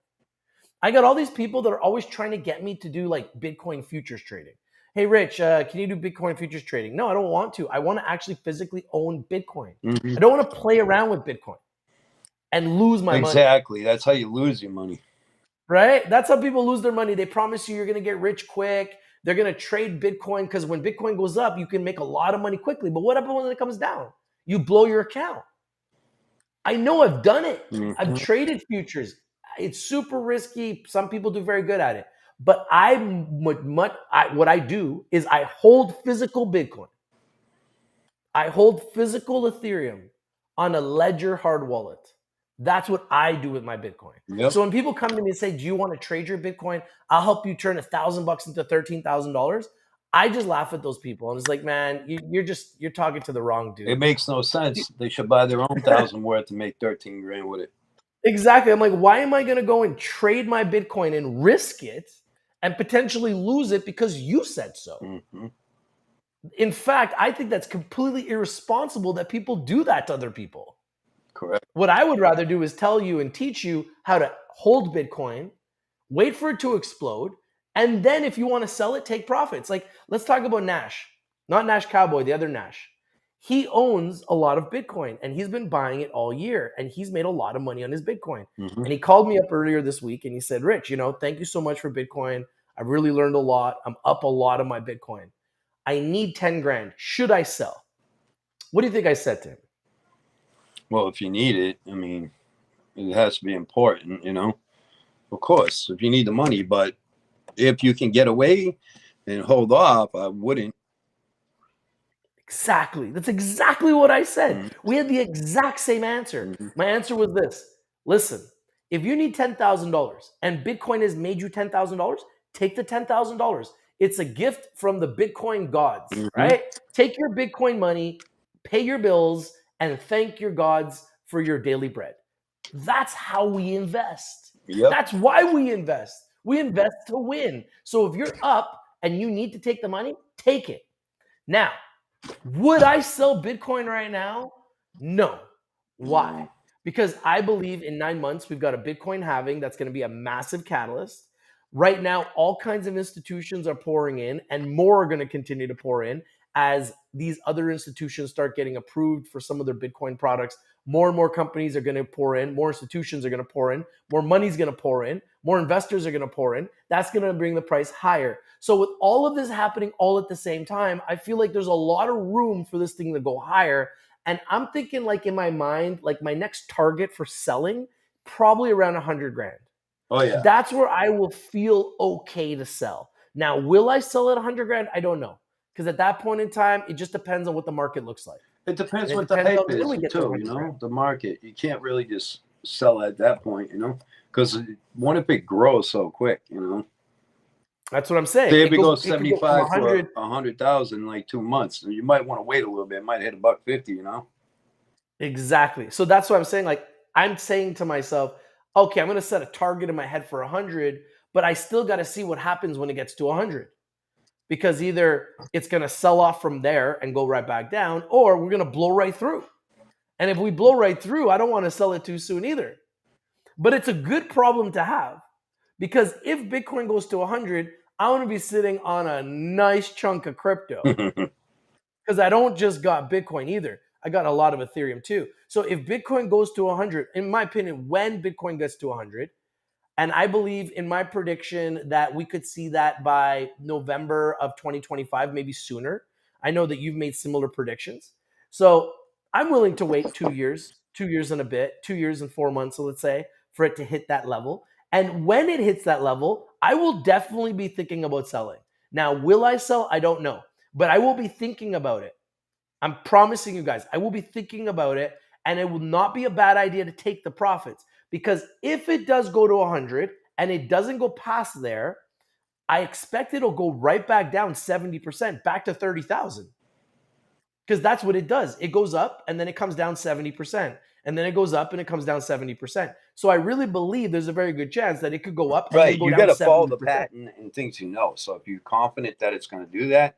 [SPEAKER 1] I got all these people that are always trying to get me to do like Bitcoin futures trading. Hey, Rich, can you do Bitcoin futures trading? No, I don't want to. I want to actually physically own Bitcoin. I don't want to play around with Bitcoin and lose my money.
[SPEAKER 2] Exactly. That's how you lose your money.
[SPEAKER 1] Right? That's how people lose their money. They promise you're going to get rich quick. They're going to trade Bitcoin because when Bitcoin goes up, you can make a lot of money quickly. But what happens when it comes down? You blow your account. I know I've done it. I've traded futures. It's super risky. Some people do very good at it. But what I do is I hold physical Bitcoin. I hold physical Ethereum on a Ledger hard wallet. That's what I do with my Bitcoin.
[SPEAKER 2] Yep.
[SPEAKER 1] So when people come to me and say, do you want to trade your Bitcoin? I'll help you turn $1,000 into $13,000. I just laugh at those people. And it's like, man, you're talking to the wrong dude.
[SPEAKER 2] It makes no sense. They should buy their own 1,000 worth to make 13 grand with it.
[SPEAKER 1] Exactly. I'm like, why am I going to go and trade my Bitcoin and risk it and potentially lose it because you said so?
[SPEAKER 2] Mm-hmm.
[SPEAKER 1] In fact, I think that's completely irresponsible that people do that to other people.
[SPEAKER 2] Correct.
[SPEAKER 1] What I would rather do is tell you and teach you how to hold Bitcoin, wait for it to explode, and then if you want to sell it, take profits. Like, let's talk about Nash. Not Nash Cowboy, the other Nash. He owns a lot of Bitcoin, and he's been buying it all year, and he's made a lot of money on his Bitcoin.
[SPEAKER 2] Mm-hmm.
[SPEAKER 1] And he called me up earlier this week, and he said, Rich, thank you so much for Bitcoin. I really learned a lot. I'm up a lot on my Bitcoin. I need 10 grand. Should I sell? What do you think I said to him?
[SPEAKER 2] Well, if you need it, I mean, it has to be important, Of course, if you need the money, but if you can get away and hold off, I wouldn't.
[SPEAKER 1] Exactly. That's exactly what I said. Mm-hmm. We had the exact same answer. Mm-hmm. My answer was this. Listen, if you need $10,000 and Bitcoin has made you $10,000, take the $10,000. It's a gift from the Bitcoin gods, right? Take your Bitcoin money, pay your bills, and thank your gods for your daily bread. That's how we invest. Yep. That's why we invest. We invest to win. So if you're up and you need to take the money, take it. Now, would I sell Bitcoin right now? No. Why? Because I believe in 9 months, we've got a Bitcoin halving that's going to be a massive catalyst. Right now, all kinds of institutions are pouring in, and more are going to continue to pour in as these other institutions start getting approved for some of their Bitcoin products. More and more companies are going to pour in, more institutions are going to pour in, more money is going to pour in, more investors are going to pour in. That's going to bring the price higher. So with all of this happening all at the same time, I feel like there's a lot of room for this thing to go higher. And I'm thinking, like, in my mind, like my next target for selling, probably around 100 grand.
[SPEAKER 2] Oh yeah.
[SPEAKER 1] That's where I will feel okay to sell. Now, will I sell at 100 grand? I don't know. Because at that point in time, it just depends on what the market looks like.
[SPEAKER 2] It depends what the hype is too, the market. You can't really just sell at that point, because what if it grows so quick,
[SPEAKER 1] That's what I'm saying.
[SPEAKER 2] Say if it goes 75 to 100,000 in like 2 months, you might want to wait a little bit. It might hit $150,
[SPEAKER 1] Exactly. So that's what I'm saying. Like, I'm saying to myself, okay, I'm going to set a target in my head for 100, but I still got to see what happens when it gets to 100. Because either it's going to sell off from there and go right back down, or we're going to blow right through. And if we blow right through, I don't want to sell it too soon either. But it's a good problem to have, because if Bitcoin goes to 100, I want to be sitting on a nice chunk of crypto, because I don't just got Bitcoin either. I got a lot of Ethereum too. So if Bitcoin goes to 100, in my opinion, when Bitcoin gets to 100, and I believe in my prediction that we could see that by November of 2025, maybe sooner. I know that you've made similar predictions. So I'm willing to wait 2 years and a bit, 2 years and 4 months, so let's say, for it to hit that level. And when it hits that level, I will definitely be thinking about selling. Now, will I sell? I don't know, but I will be thinking about it. I'm promising you guys, I will be thinking about it, and it will not be a bad idea to take the profits. Because if it does go to 100 and it doesn't go past there, I expect it'll go right back down 70%, back to 30,000. Because that's what it does. It goes up and then it comes down 70%. And then it goes up and it comes down 70%. So I really believe there's a very good chance that it could go up and
[SPEAKER 2] Right.
[SPEAKER 1] then go
[SPEAKER 2] You
[SPEAKER 1] down
[SPEAKER 2] got to
[SPEAKER 1] 70%.
[SPEAKER 2] follow the pattern and things you know. So if you're confident that it's going to do that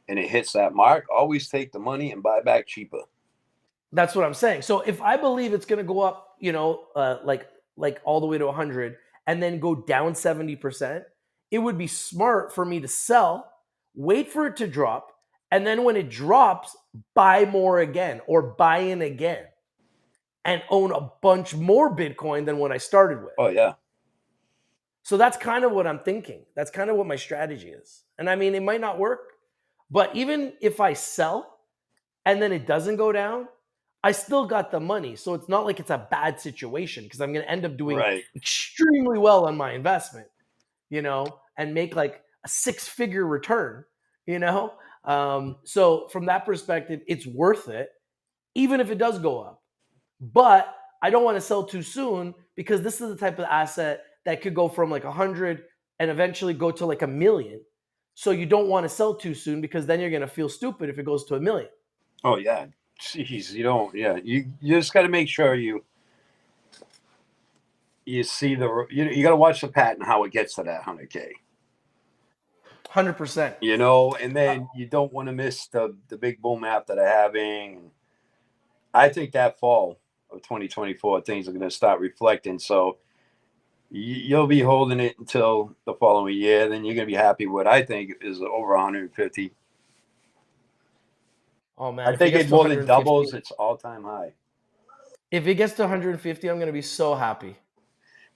[SPEAKER 2] and it hits that mark, always take the money and buy back cheaper.
[SPEAKER 1] That's what I'm saying. So if I believe it's going to go up, like all the way to 100 and then go down 70%, it would be smart for me to sell, wait for it to drop, and then when it drops, buy more again or buy in again and own a bunch more Bitcoin than what I started with.
[SPEAKER 2] Oh, yeah.
[SPEAKER 1] So that's kind of what I'm thinking. That's kind of what my strategy is. And I mean, it might not work, but even if I sell and then it doesn't go down, I still got the money. So it's not like it's a bad situation, because I'm going to end up doing extremely well on my investment, and make like a 6-figure return, So from that perspective, it's worth it, even if it does go up. But I don't want to sell too soon, because this is the type of asset that could go from like 100 and eventually go to like 1,000,000. So you don't want to sell too soon, because then you're going to feel stupid if it goes to 1,000,000.
[SPEAKER 2] Oh, yeah. Jeez, you don't. Yeah, you just got to make sure you see you got to watch the pattern how it gets to that 100K.
[SPEAKER 1] 100%.
[SPEAKER 2] And then you don't want to miss the big boom after they're having. I think that fall of 2024 things are going to start reflecting. So you'll be holding it until the following year. Then you're going to be happy with, I think, is over 150.
[SPEAKER 1] Oh man,
[SPEAKER 2] I think it more than doubles its all-time high.
[SPEAKER 1] If it gets to 150, I'm going to be so happy.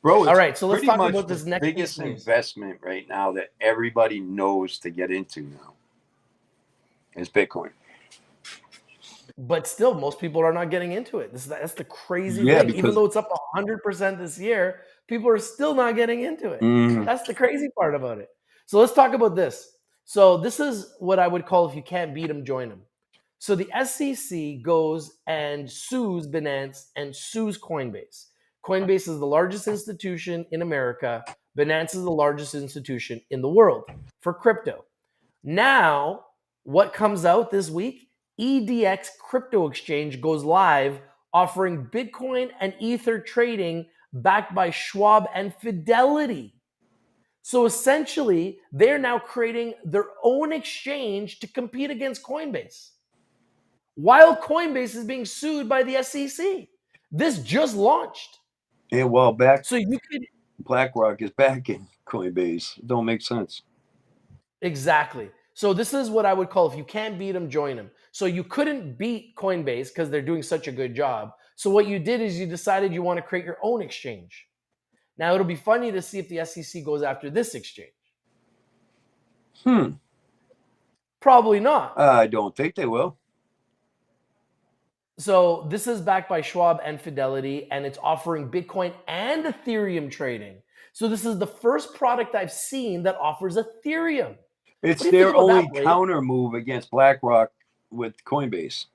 [SPEAKER 2] Bro, it's
[SPEAKER 1] all right, so let's
[SPEAKER 2] pretty
[SPEAKER 1] talk
[SPEAKER 2] much
[SPEAKER 1] about this
[SPEAKER 2] the
[SPEAKER 1] next
[SPEAKER 2] biggest
[SPEAKER 1] piece of news.
[SPEAKER 2] investment right now that everybody knows to get into now is Bitcoin.
[SPEAKER 1] But still, most people are not getting into it. That's the crazy
[SPEAKER 2] Yeah,
[SPEAKER 1] thing.
[SPEAKER 2] because
[SPEAKER 1] Even though it's up 100% this year, people are still not getting into it. That's the crazy part about it. So let's talk about this. So this is what I would call, if you can't beat them, join them. So the SEC goes and sues Binance and sues Coinbase. Coinbase is the largest institution in America. Binance is the largest institution in the world for crypto. Now, what comes out this week? EDX Crypto Exchange goes live, offering Bitcoin and Ether trading backed by Schwab and Fidelity. So essentially, they're now creating their own exchange to compete against Coinbase, while Coinbase is being sued by the SEC. This just launched.
[SPEAKER 2] Yeah, well, so you could BlackRock is backing Coinbase. It don't make sense.
[SPEAKER 1] Exactly. So this is what I would call, if you can't beat them, join them. So you couldn't beat Coinbase because they're doing such a good job. So what you did is you decided you want to create your own exchange. Now it'll be funny to see if the SEC goes after this exchange. Probably not.
[SPEAKER 2] I don't think they will.
[SPEAKER 1] So this is backed by Schwab and Fidelity, and it's offering Bitcoin and Ethereum trading. So this is the first product I've seen that offers Ethereum.
[SPEAKER 2] It's their only counter move against BlackRock with Coinbase.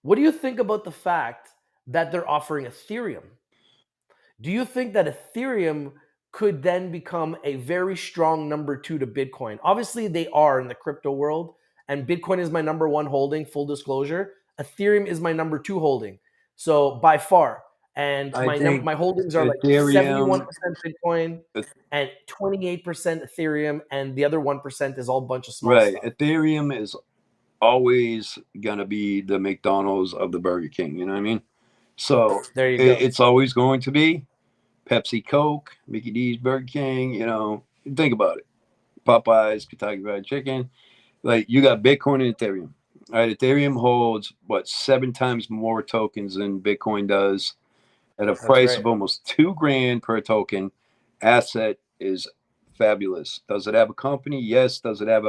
[SPEAKER 1] What do you think about the fact that they're offering Ethereum? Do you think that Ethereum could then become a very strong number 2 to Bitcoin? Obviously, they are in the crypto world, and Bitcoin is my number 1 holding, full disclosure. Ethereum is my number 2 holding, so by far. and
[SPEAKER 2] I think
[SPEAKER 1] my holdings are like
[SPEAKER 2] Ethereum,
[SPEAKER 1] 71% Bitcoin and 28% Ethereum, and the other 1% is all a bunch of small
[SPEAKER 2] right?
[SPEAKER 1] stuff.
[SPEAKER 2] Ethereum is always gonna be the McDonald's of the Burger King. You know what I mean? So
[SPEAKER 1] There you go.
[SPEAKER 2] it's always going to be Pepsi, Coke, Mickey D's, Burger King. You know, think about it. Popeyes, Kentucky Fried Chicken. Like you got Bitcoin and Ethereum. All right, Ethereum holds what 7 times more tokens than Bitcoin does at a
[SPEAKER 1] That's
[SPEAKER 2] price
[SPEAKER 1] right.
[SPEAKER 2] of almost $2,000 per token. Asset is fabulous. Does it have a company? Yes. Does it have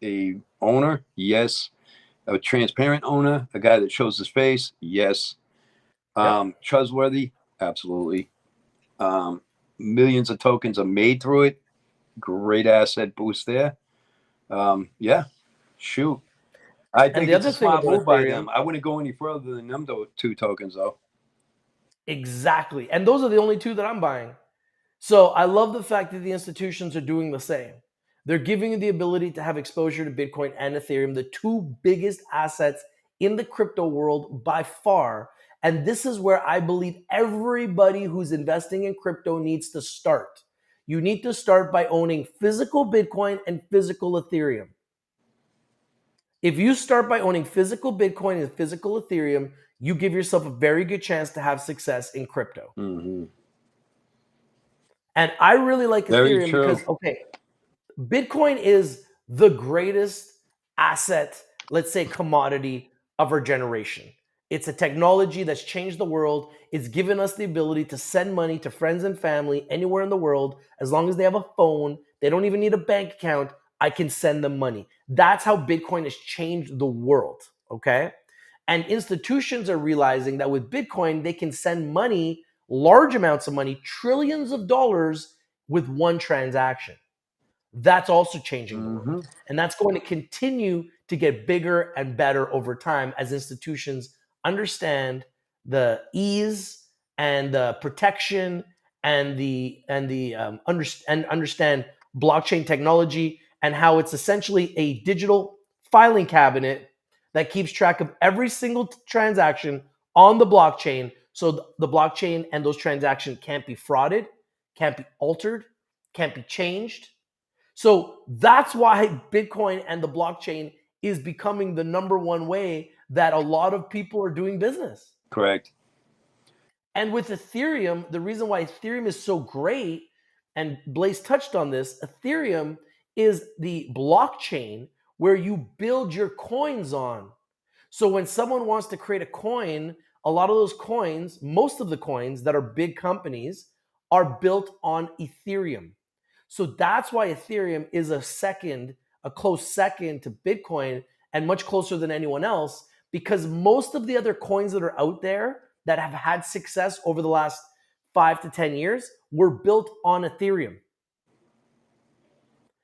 [SPEAKER 2] a owner? Yes. A transparent owner, a guy that shows his face? Yes.
[SPEAKER 1] Yep.
[SPEAKER 2] Trustworthy? Absolutely. Um, Millions of tokens are made through it. Great asset boost there. Yeah, shoot. I
[SPEAKER 1] And
[SPEAKER 2] think
[SPEAKER 1] the
[SPEAKER 2] it's
[SPEAKER 1] other
[SPEAKER 2] a
[SPEAKER 1] thing
[SPEAKER 2] smart
[SPEAKER 1] about
[SPEAKER 2] move by
[SPEAKER 1] Ethereum,
[SPEAKER 2] them. I wouldn't go any further than them two tokens, though.
[SPEAKER 1] exactly. And those are the only two that I'm buying. So I love the fact that the institutions are doing the same. They're giving you the ability to have exposure to Bitcoin and Ethereum, the two biggest assets in the crypto world by far. And this is where I believe everybody who's investing in crypto needs to start. You need to start by owning physical Bitcoin and physical Ethereum. If you start by owning physical Bitcoin and physical Ethereum, you give yourself a very good chance to have success in crypto.
[SPEAKER 2] Mm-hmm.
[SPEAKER 1] And I really like
[SPEAKER 2] Very
[SPEAKER 1] Ethereum
[SPEAKER 2] true.
[SPEAKER 1] because, okay, Bitcoin is the greatest asset, let's say commodity of our generation. It's a technology that's changed the world. It's given us the ability to send money to friends and family anywhere in the world. As long as they have a phone, they don't even need a bank account. I can send them money. That's how Bitcoin has changed the world. Okay. And institutions are realizing that with Bitcoin, they can send money, large amounts of money, trillions of dollars with one transaction. That's also changing the world.
[SPEAKER 2] Mm-hmm.
[SPEAKER 1] And that's going to continue to get bigger and better over time as institutions understand the ease and the protection and understand blockchain technology and how it's essentially a digital filing cabinet that keeps track of every single transaction on the blockchain, so the blockchain and those transactions can't be frauded, can't be altered, can't be changed. So that's why Bitcoin and the blockchain is becoming the number one way that a lot of people are doing business.
[SPEAKER 2] Correct.
[SPEAKER 1] And with Ethereum, the reason why Ethereum is so great, and Blaze touched on this, Ethereum is the blockchain where you build your coins on. So when someone wants to create a coin, a lot of those coins, most of the coins that are big companies, are built on Ethereum. So that's why Ethereum is a close second to Bitcoin and much closer than anyone else, because most of the other coins that are out there that have had success over the last 5 to 10 years were built on Ethereum.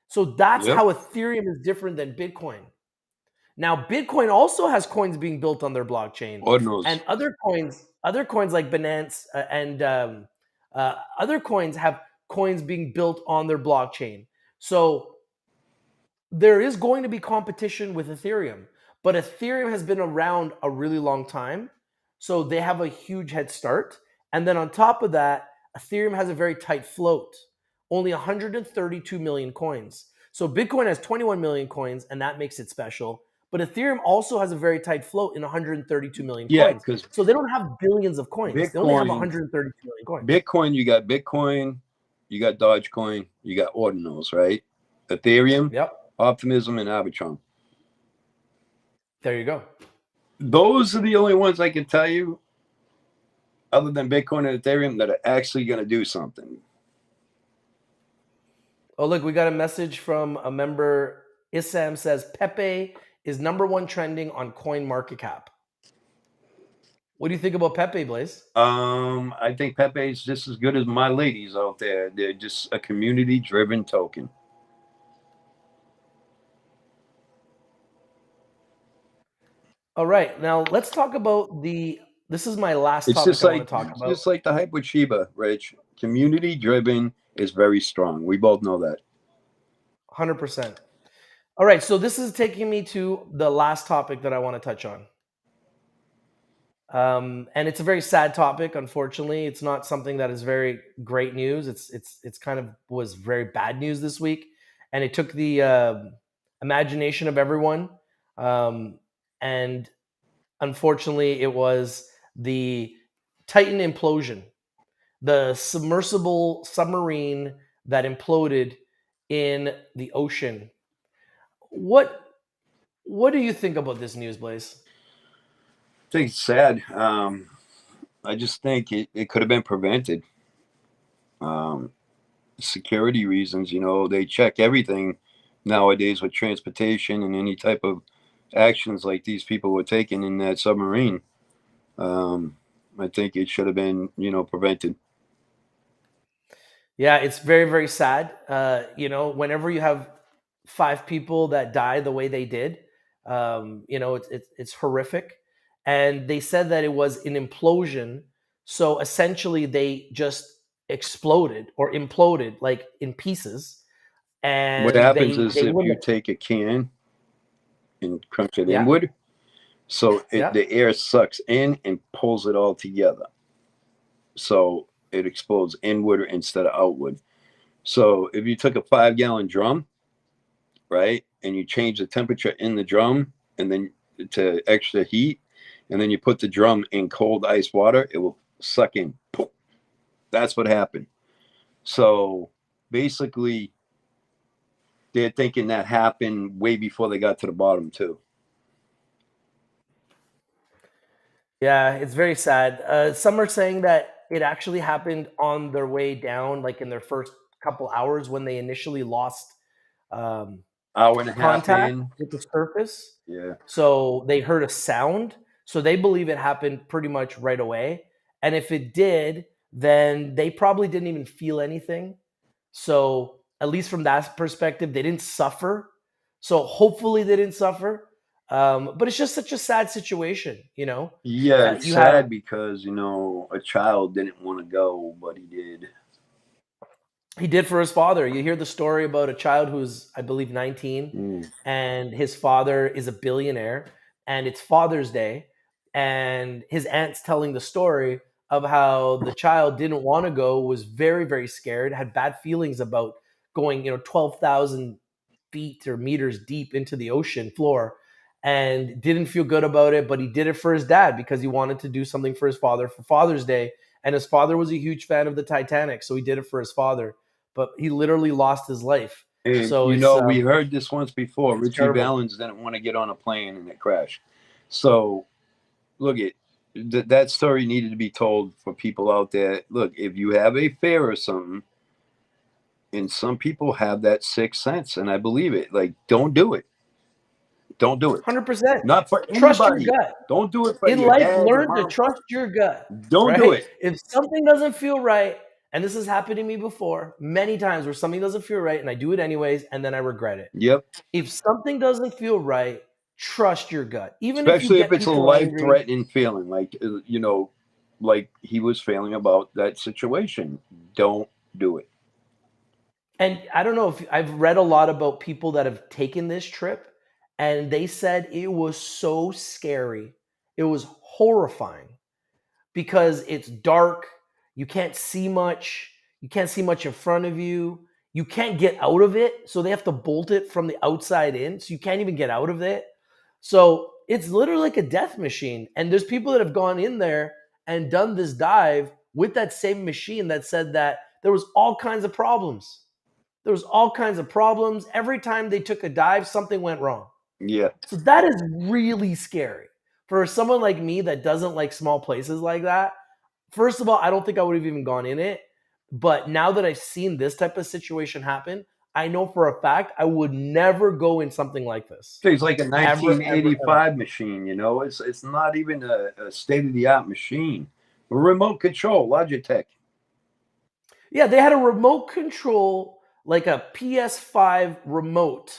[SPEAKER 1] So that's
[SPEAKER 2] Yep.
[SPEAKER 1] how Ethereum is different than Bitcoin. Now, Bitcoin also has coins being built on their blockchain, and
[SPEAKER 2] Ordinals.
[SPEAKER 1] other coins like Binance and other coins have coins being built on their blockchain. So there is going to be competition with Ethereum, but Ethereum has been around a really long time, so they have a huge head start. And then on top of that, Ethereum has a very tight float, only 132 million coins. So Bitcoin has 21 million coins, and that makes it special. But Ethereum also has a very tight float in 132 million
[SPEAKER 2] Yeah,
[SPEAKER 1] coins.
[SPEAKER 2] because
[SPEAKER 1] So they don't have billions of coins. They only have
[SPEAKER 2] Bitcoin,
[SPEAKER 1] 132 million coins.
[SPEAKER 2] Bitcoin, you got Dogecoin, you got Ordinals, right? Ethereum,
[SPEAKER 1] Yep.
[SPEAKER 2] Optimism, and Arbitrum.
[SPEAKER 1] There you go.
[SPEAKER 2] Those are the only ones I can tell you, other than Bitcoin and Ethereum, that are actually going to do something.
[SPEAKER 1] Oh, look, we got a message from a member. Issam says Pepe is number one trending on Coin Market Cap. What do you think about Pepe, Blaze?
[SPEAKER 2] I think Pepe is just as good as my ladies out there. They're just a community-driven token.
[SPEAKER 1] All right, now let's talk about this is my last
[SPEAKER 2] It's
[SPEAKER 1] topic
[SPEAKER 2] just
[SPEAKER 1] I want
[SPEAKER 2] like
[SPEAKER 1] to talk about.
[SPEAKER 2] just like the hype with Shiba, Rich. Community-driven is very strong. We both know that.
[SPEAKER 1] 100%. All right, so this is taking me to the last topic that I want to touch on. And it's a very sad topic. Unfortunately, it's not something that is very great news. It's kind of was very bad news this week, and it took the imagination of everyone. And unfortunately, it was the Titan implosion, the submersible submarine that imploded in the ocean. What what do you think about this news, Blaze?
[SPEAKER 2] I think it's sad. I just think it could have been prevented. Um, Security reasons, they check everything nowadays with transportation and any type of actions like these people were taking in that submarine. I think it should have been, prevented.
[SPEAKER 1] Yeah, it's very, very sad. Whenever you have five people that die the way they did, it's horrific. And they said that it was an implosion. So essentially, they just exploded or imploded like in pieces,
[SPEAKER 2] What
[SPEAKER 1] and
[SPEAKER 2] happens
[SPEAKER 1] they
[SPEAKER 2] is if you
[SPEAKER 1] wouldn't.
[SPEAKER 2] take a can and crunch it
[SPEAKER 1] Yeah,
[SPEAKER 2] inward, so
[SPEAKER 1] yeah.
[SPEAKER 2] the air sucks in and pulls it all together. So it explodes inward instead of outward. So if you took a 5-gallon drum, right, and you change the temperature in the drum and then to extra heat, and then you put the drum in cold ice water, it will suck in. Poof. That's what happened. So basically, they're thinking that happened way before they got to the bottom, too.
[SPEAKER 1] Yeah, it's very sad. Some are saying that it actually happened on their way down, like in their first couple hours when they initially lost um,
[SPEAKER 2] Hour and a half
[SPEAKER 1] contact
[SPEAKER 2] in.
[SPEAKER 1] with the surface.
[SPEAKER 2] Yeah.
[SPEAKER 1] So they heard a sound. So they believe it happened pretty much right away. And if it did, then they probably didn't even feel anything. So at least from that perspective, they didn't suffer. So hopefully they didn't suffer. But it's just such a sad situation.
[SPEAKER 2] Yeah, it's
[SPEAKER 1] You have
[SPEAKER 2] sad because, a child didn't want to go, but he did.
[SPEAKER 1] He did for his father. You hear the story about a child who's, I believe, 19,
[SPEAKER 2] Mm.
[SPEAKER 1] and his father is a billionaire, and it's Father's Day, and his aunt's telling the story of how the child didn't want to go, was very, very scared, had bad feelings about going, 12,000 feet or meters deep into the ocean floor, and didn't feel good about it, but he did it for his dad because he wanted to do something for his father for Father's Day. And his father was a huge fan of the Titanic, so he did it for his father, but he literally lost his life.
[SPEAKER 2] And
[SPEAKER 1] So it's
[SPEAKER 2] we heard this once before.
[SPEAKER 1] it's
[SPEAKER 2] Richie
[SPEAKER 1] terrible.
[SPEAKER 2] Valens didn't want to get on a plane and it crashed. So look at that story needed to be told for people out there. Look, if you have a fear or something, and some people have that sixth sense, and I believe it. Like, don't do it. Don't do it.
[SPEAKER 1] 100%.
[SPEAKER 2] Not for
[SPEAKER 1] Trust your
[SPEAKER 2] anybody.
[SPEAKER 1] gut.
[SPEAKER 2] Don't do it for
[SPEAKER 1] In
[SPEAKER 2] your
[SPEAKER 1] life,
[SPEAKER 2] dad, your
[SPEAKER 1] learn to
[SPEAKER 2] mom.
[SPEAKER 1] trust your gut,
[SPEAKER 2] Don't do
[SPEAKER 1] right?
[SPEAKER 2] it.
[SPEAKER 1] If something doesn't feel right, and this has happened to me before many times where something doesn't feel right and I do it anyways and then I regret it.
[SPEAKER 2] Yep.
[SPEAKER 1] If something doesn't feel right, trust your gut. Even if you
[SPEAKER 2] Especially if
[SPEAKER 1] get
[SPEAKER 2] it's a
[SPEAKER 1] people angry.
[SPEAKER 2] life-threatening feeling, like like he was feeling about that situation. Don't do it.
[SPEAKER 1] And I don't know if I've read a lot about people that have taken this trip, and they said it was so scary. It was horrifying because it's dark. You can't see much. You can't see much in front of you. You can't get out of it. So they have to bolt it from the outside in. So you can't even get out of it. So it's literally like a death machine. And there's people that have gone in there and done this dive with that same machine that said that there was all kinds of problems. There was all kinds of problems. Every time they took a dive, something went wrong.
[SPEAKER 2] Yeah.
[SPEAKER 1] So that is really scary. For someone like me that doesn't like small places like that, first of all, I don't think I would have even gone in it. But now that I've seen this type of situation happen, I know for a fact I would never go in something like this.
[SPEAKER 2] It's like a
[SPEAKER 1] Ever, ever, ever.
[SPEAKER 2] 1985 machine, It's not even a state-of-the-art machine. Remote control, Logitech.
[SPEAKER 1] Yeah, they had a remote control, like a PS5 remote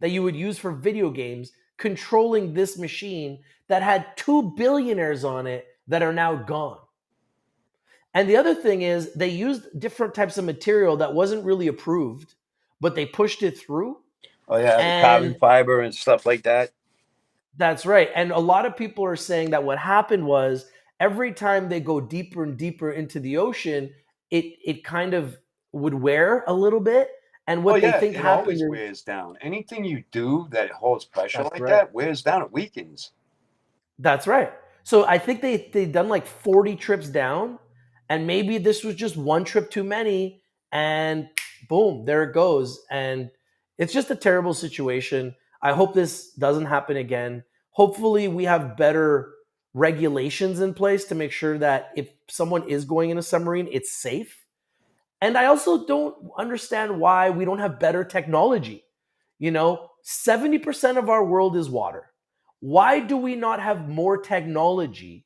[SPEAKER 1] that you would use for video games, controlling this machine that had two billionaires on it that are now gone. And the other thing is, they used different types of material that wasn't really approved, but they pushed it through.
[SPEAKER 2] Oh yeah, the carbon
[SPEAKER 1] And
[SPEAKER 2] fiber and stuff like that.
[SPEAKER 1] That's right. And a lot of people are saying that what happened was every time they go deeper and deeper into the ocean, it kind of would wear a little bit. And
[SPEAKER 2] Oh
[SPEAKER 1] what they
[SPEAKER 2] yeah,
[SPEAKER 1] think
[SPEAKER 2] it
[SPEAKER 1] happened
[SPEAKER 2] always
[SPEAKER 1] is
[SPEAKER 2] wears down. Anything you do that holds pressure
[SPEAKER 1] that's
[SPEAKER 2] like
[SPEAKER 1] right.
[SPEAKER 2] that wears down. It weakens.
[SPEAKER 1] That's right. So I think they done like 40 trips down, and maybe this was just one trip too many, and boom, there it goes. And it's just a terrible situation. I hope this doesn't happen again. Hopefully, we have better regulations in place to make sure that if someone is going in a submarine, it's safe. And I also don't understand why we don't have better technology. 70% of our world is water. Why do we not have more technology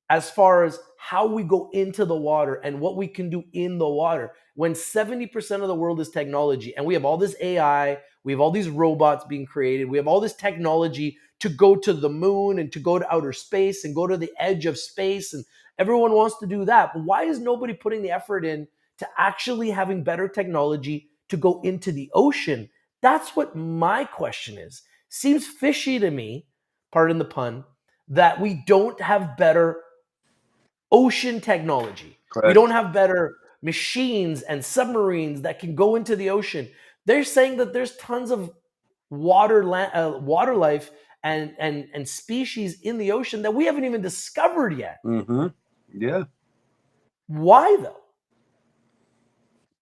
[SPEAKER 1] as far as how we go into the water and what we can do in the water when 70% of the world is technology and we have all this AI, we have all these robots being created, we have all this technology to go to the moon and to go to outer space and go to the edge of space, and everyone wants to do that. But why is nobody putting the effort in to actually having better technology to go into the ocean? That's what my question is. Seems fishy to me, pardon the pun, that we don't have better ocean technology. We don't
[SPEAKER 2] Correct.
[SPEAKER 1] have better machines and submarines that can go into the ocean. They're saying that there's tons of water life and species in the ocean that we haven't even discovered yet.
[SPEAKER 2] Mm-hmm. Yeah.
[SPEAKER 1] Why though?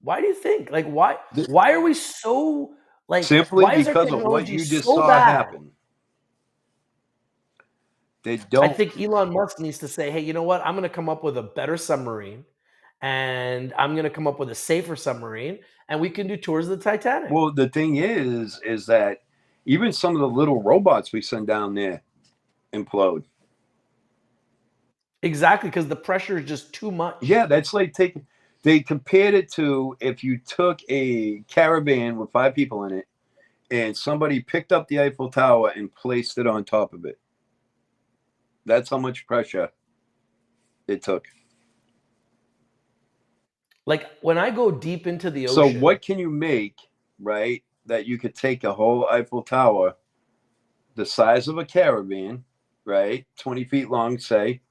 [SPEAKER 1] Why do you think? Like why
[SPEAKER 2] Th-
[SPEAKER 1] why are we so like
[SPEAKER 2] Simply
[SPEAKER 1] why is our
[SPEAKER 2] because of what
[SPEAKER 1] technology
[SPEAKER 2] you just
[SPEAKER 1] so
[SPEAKER 2] saw
[SPEAKER 1] bad?
[SPEAKER 2] happen. They
[SPEAKER 1] I
[SPEAKER 2] don't.
[SPEAKER 1] think Elon Musk needs to say, hey, you know what? I'm going to come up with a better submarine and I'm going to come up with a safer submarine and we can do tours of the Titanic.
[SPEAKER 2] Well, the thing is that even some of the little robots we send down there implode.
[SPEAKER 1] Exactly, because the pressure is just too much.
[SPEAKER 2] Yeah, that's like taking. They compared it to if you took a caravan with 5 people in it and somebody picked up the Eiffel Tower and placed it on top of it. That's how much pressure it took.
[SPEAKER 1] Like when I go deep into the
[SPEAKER 2] So,
[SPEAKER 1] ocean,
[SPEAKER 2] what can you make, right, that you could take a whole Eiffel Tower, the size of a caravan, right, 20 feet long, say,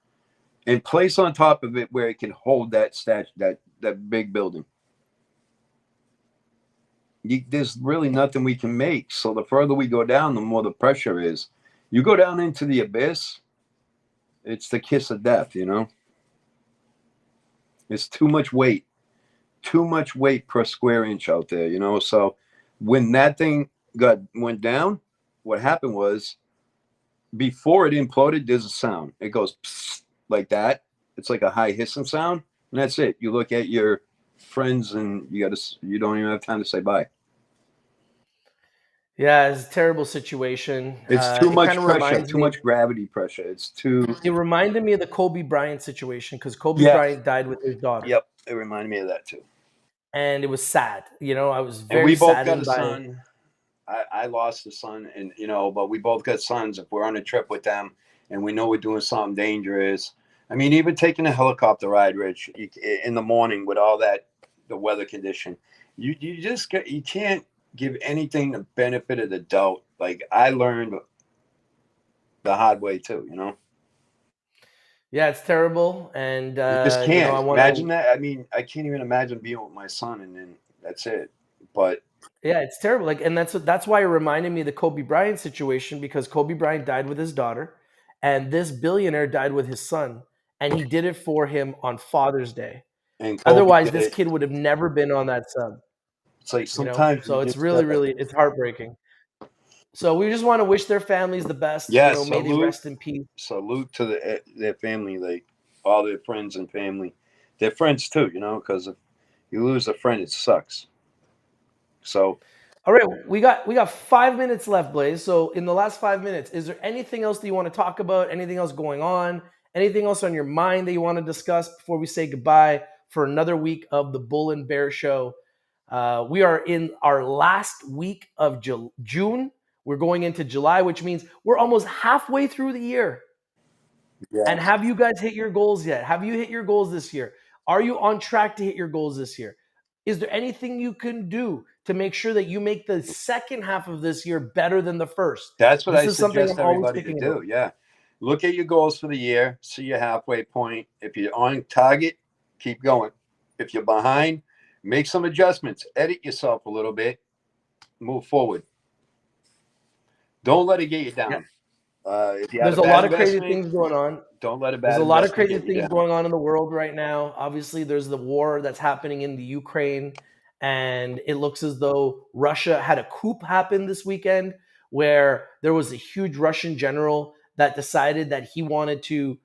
[SPEAKER 2] and place on top of it where it can hold that statue, that big building? There's really nothing we can make. So the further we go down, the more the pressure is. You go down into the abyss, it's the kiss of death, you know? It's too much weight per square inch out there, you know? So when that thing went down, what happened was before it imploded, there's a sound. It goes psst, like that. It's like a high hissing sound, and that's it. You look at your friends and you don't even have time to say bye.
[SPEAKER 1] yeah, it's a terrible situation.
[SPEAKER 2] It's too
[SPEAKER 1] It kind
[SPEAKER 2] much
[SPEAKER 1] of
[SPEAKER 2] pressure,
[SPEAKER 1] reminds
[SPEAKER 2] too
[SPEAKER 1] me.
[SPEAKER 2] much gravity pressure. It's too.
[SPEAKER 1] It reminded me of the Kobe Bryant situation because Kobe
[SPEAKER 2] Yeah.
[SPEAKER 1] Bryant died with his daughter,
[SPEAKER 2] Yep. It reminded me of that too.
[SPEAKER 1] and it was sad. I was
[SPEAKER 2] And
[SPEAKER 1] very
[SPEAKER 2] we both got a
[SPEAKER 1] saddened by it.
[SPEAKER 2] son. I lost a son, and but we both got sons. If we're on a trip with them, and we know we're doing something dangerous, I mean, even taking a helicopter ride, Rich, in the morning with all that, the weather condition, you just you can't give anything the benefit of the doubt. Like I learned the hard way too.
[SPEAKER 1] Yeah, it's terrible, and
[SPEAKER 2] You just
[SPEAKER 1] I
[SPEAKER 2] can't
[SPEAKER 1] want
[SPEAKER 2] imagine
[SPEAKER 1] to.
[SPEAKER 2] that. I mean, I can't even imagine being with my son, and then that's it. But
[SPEAKER 1] Yeah, it's terrible. Like, and that's why it reminded me of the Kobe Bryant situation because Kobe Bryant died with his daughter, and this billionaire died with his son, and he did it for him on Father's Day.
[SPEAKER 2] and Kobe
[SPEAKER 1] Otherwise,
[SPEAKER 2] did
[SPEAKER 1] this
[SPEAKER 2] it.
[SPEAKER 1] kid would have never been on that sub.
[SPEAKER 2] It's like sometimes you
[SPEAKER 1] So it's
[SPEAKER 2] just
[SPEAKER 1] really,
[SPEAKER 2] gotta.
[SPEAKER 1] really, it's heartbreaking. So we just want to wish their families the best.
[SPEAKER 2] Yeah,
[SPEAKER 1] May they rest in peace.
[SPEAKER 2] salute to their family, like all their friends and family. Their friends too, because if you lose a friend, it sucks. So
[SPEAKER 1] All right, we got 5 minutes left, Blaze. So in the last 5 minutes, is there anything else that you want to talk about? Anything else going on? Anything else on your mind that you want to discuss before we say goodbye for another week of the Bull and Bear Show? We are in our last week of June. We're going into July, which means we're almost halfway through the year.
[SPEAKER 2] yeah,
[SPEAKER 1] And have you guys hit your goals yet? Have you hit your goals this year? Are you on track to hit your goals this year? Is there anything you can do to make sure that you make the second half of this year better than the first.
[SPEAKER 2] That's what
[SPEAKER 1] This
[SPEAKER 2] I
[SPEAKER 1] is something
[SPEAKER 2] suggest
[SPEAKER 1] I'm always
[SPEAKER 2] everybody to
[SPEAKER 1] thinking
[SPEAKER 2] do.
[SPEAKER 1] about.
[SPEAKER 2] Yeah. Look at your goals for the year, see your halfway point. If you're on target, keep going. If you're behind, make some adjustments, edit yourself a little bit, move forward. Don't let it get you
[SPEAKER 1] Yeah.
[SPEAKER 2] down. If you had a
[SPEAKER 1] There's a
[SPEAKER 2] bad
[SPEAKER 1] lot of crazy
[SPEAKER 2] investment,
[SPEAKER 1] things going on.
[SPEAKER 2] don't let a
[SPEAKER 1] There's
[SPEAKER 2] bad
[SPEAKER 1] a lot of
[SPEAKER 2] investment
[SPEAKER 1] crazy
[SPEAKER 2] get you
[SPEAKER 1] things
[SPEAKER 2] down.
[SPEAKER 1] going on in the world right now. Obviously, there's the war that's happening in the Ukraine, and it looks as though Russia had a coup happen this weekend where there was a huge Russian general that decided that he wanted to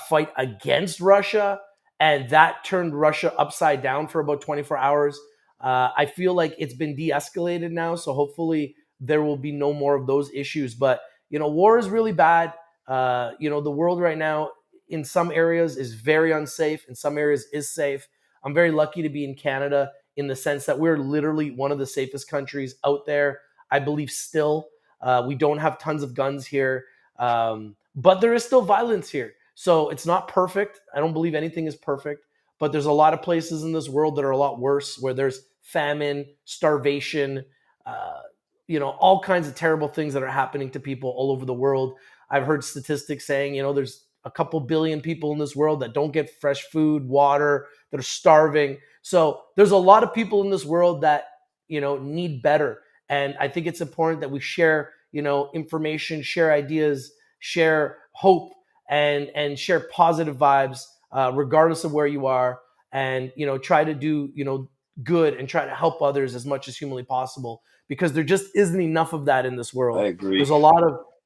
[SPEAKER 1] fight against Russia, and that turned Russia upside down for about 24 hours. I feel like it's been de-escalated now, so hopefully there will be no more of those issues. But war is really bad. The world right now in some areas is very unsafe, in some areas is safe. I'm very lucky to be in Canada in the sense that we're literally one of the safest countries out there. I believe still. We don't have tons of guns here, but there is still violence here. So it's not perfect. I don't believe anything is perfect, but there's a lot of places in this world that are a lot worse, where there's famine, starvation, all kinds of terrible things that are happening to people all over the world. I've heard statistics saying, there's a couple billion people in this world that don't get fresh food, water, that are starving. So there's a lot of people in this world that, need better. And I think it's important that we share, information, share ideas, share hope, and share positive vibes, regardless of where you are, and try to do good and try to help others as much as humanly possible, because there just isn't enough of that in this
[SPEAKER 2] I
[SPEAKER 1] world.
[SPEAKER 2] agree.
[SPEAKER 1] There's a lot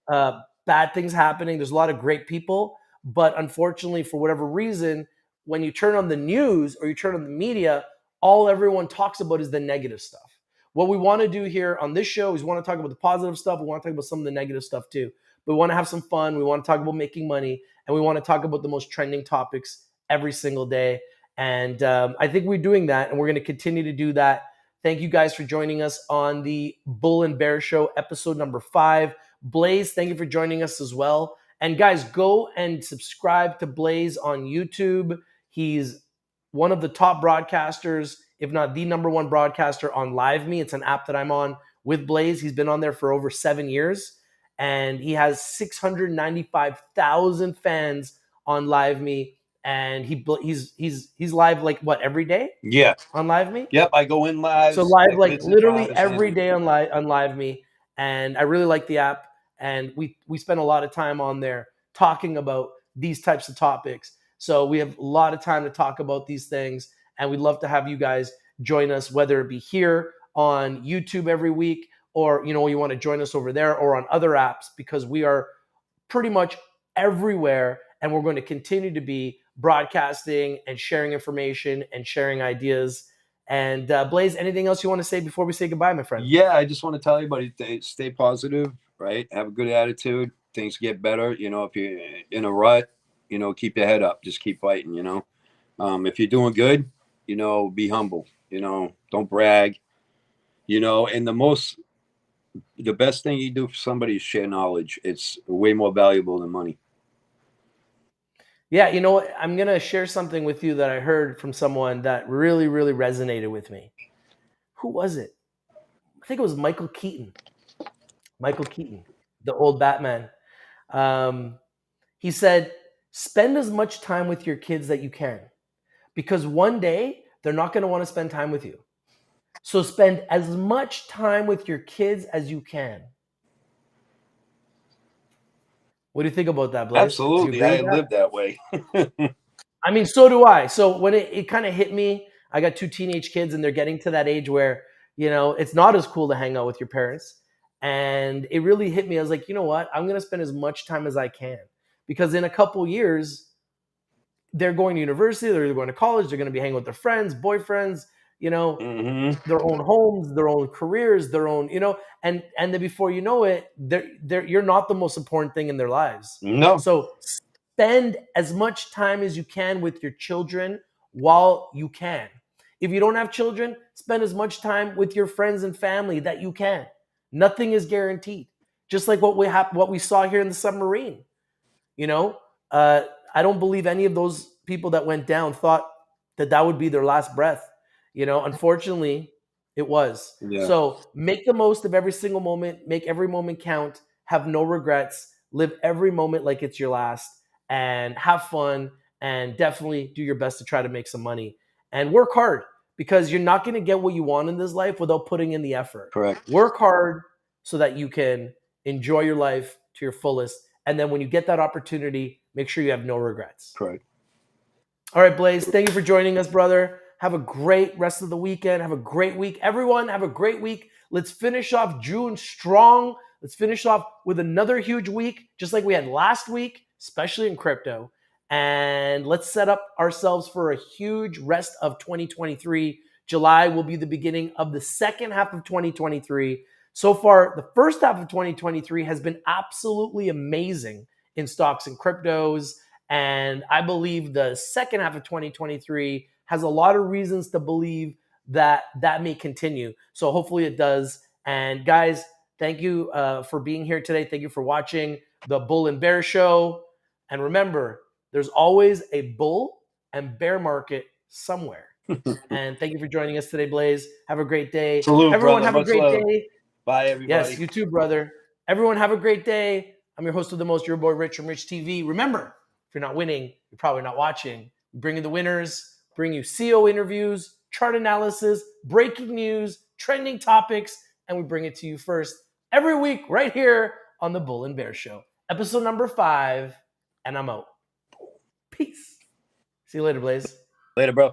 [SPEAKER 1] of bad things happening. There's a lot of great people, but unfortunately, for whatever reason, when you turn on the news or you turn on the media, all everyone talks about is the negative stuff. What we want to do here on this show is we want to talk about the positive stuff. We want to talk about some of the negative stuff too. But we want to have some fun. We want to talk about making money, and we want to talk about the most trending topics every single day. And I think we're doing that, and we're going to continue to do that. Thank you guys for joining us on the Bull and Bear Show, episode number 5. Blaze, thank you for joining us as well. And guys, go and subscribe to Blaze on YouTube. He's one of the top broadcasters, if not the number one broadcaster on LiveMe. It's an app that I'm on with Blaze. He's been on there for over 7 years, and he has 695,000 fans on LiveMe. And he's live like what, every day
[SPEAKER 2] Yeah.
[SPEAKER 1] on LiveMe?
[SPEAKER 2] Yep. I go in
[SPEAKER 1] So
[SPEAKER 2] lives,
[SPEAKER 1] live
[SPEAKER 2] get
[SPEAKER 1] like
[SPEAKER 2] bits and
[SPEAKER 1] literally
[SPEAKER 2] pieces.
[SPEAKER 1] every day on LiveMe, and I really like the app. And we spend a lot of time on there talking about these types of topics. So we have a lot of time to talk about these things, and we'd love to have you guys join us, whether it be here on YouTube every week, or you want to join us over there, or on other apps, because we are pretty much everywhere, and we're going to continue to be broadcasting and sharing information and sharing ideas. And Blaze, anything else you want to say before we say goodbye, my friend?
[SPEAKER 2] Yeah, I just want to tell everybody to stay positive, right? Have a good attitude. Things get better. If you're in a rut, keep your head up. Just keep fighting. If you're doing good, be humble. Don't brag. And the best thing you do for somebody is share knowledge. It's way more valuable than money.
[SPEAKER 1] Yeah, I'm going to share something with you that I heard from someone that really, really resonated with me. Who was it? I think it was Michael Keaton. Michael Keaton, the old Batman. He said, spend as much time with your kids that you can, because one day they're not going to want to spend time with you. So spend as much time with your kids as you can. What do you think about that, Blaze? Do you
[SPEAKER 2] Absolutely.
[SPEAKER 1] agree with
[SPEAKER 2] I
[SPEAKER 1] that?
[SPEAKER 2] live that way.
[SPEAKER 1] I mean, so do I. So when it kind of hit me, I got 2 teenage kids, and they're getting to that age where, it's not as cool to hang out with your parents. And it really hit me. I was like, you know what? I'm going to spend as much time as I can, because in a couple years, they're going to university, they're going to college, they're going to be hanging with their friends, boyfriends,
[SPEAKER 2] Mm-hmm.
[SPEAKER 1] their own homes, their own careers, their own, and then before you know it, you're not the most important thing in their lives.
[SPEAKER 2] No.
[SPEAKER 1] So spend as much time as you can with your children while you can. If you don't have children, spend as much time with your friends and family that you can. Nothing is guaranteed. Just like what we saw here in the submarine. You know, I don't believe any of those people that went down thought that would be their last breath. Unfortunately, It was.
[SPEAKER 2] Yeah.
[SPEAKER 1] So make the most of every single moment, make every moment count, have no regrets, live every moment like it's your last, and have fun, and definitely do your best to try to make some money and work hard, because you're not going to get what you want in this life without putting in the effort.
[SPEAKER 2] Correct.
[SPEAKER 1] Work hard so that you can enjoy your life to your fullest. And then when you get that opportunity, make sure you have no regrets.
[SPEAKER 2] Correct.
[SPEAKER 1] All right, Blaze, thank you for joining us, brother. Have a great rest of the weekend. Have a great week. Everyone, have a great week. Let's finish off June strong. Let's finish off with another huge week, just like we had last week, especially in crypto. And let's set up ourselves for a huge rest of 2023. July will be the beginning of the second half of 2023. So far, the first half of 2023 has been absolutely amazing in stocks and cryptos. And I believe the second half of 2023 has a lot of reasons to believe that that may continue. So hopefully it does. And guys, thank you for being here today. Thank you for watching the Bull and Bear Show. And remember, there's always a bull and bear market somewhere. And thank you for joining us today, Blaze. Have a great day.
[SPEAKER 2] Salute,
[SPEAKER 1] Everyone,
[SPEAKER 2] brother.
[SPEAKER 1] have a
[SPEAKER 2] Much
[SPEAKER 1] great
[SPEAKER 2] love.
[SPEAKER 1] day.
[SPEAKER 2] Bye, everybody.
[SPEAKER 1] Yes, you too, brother. Everyone, have a great day. I'm your host of the most, your boy Rich from Rich TV. Remember, if you're not winning, you're probably not watching. We bring you the winners, bring you CEO interviews, chart analysis, breaking news, trending topics, and we bring it to you first every week right here on the Bull and Bear Show. Episode number 5, and I'm out. Peace. See you later, Blaze.
[SPEAKER 2] Later, bro.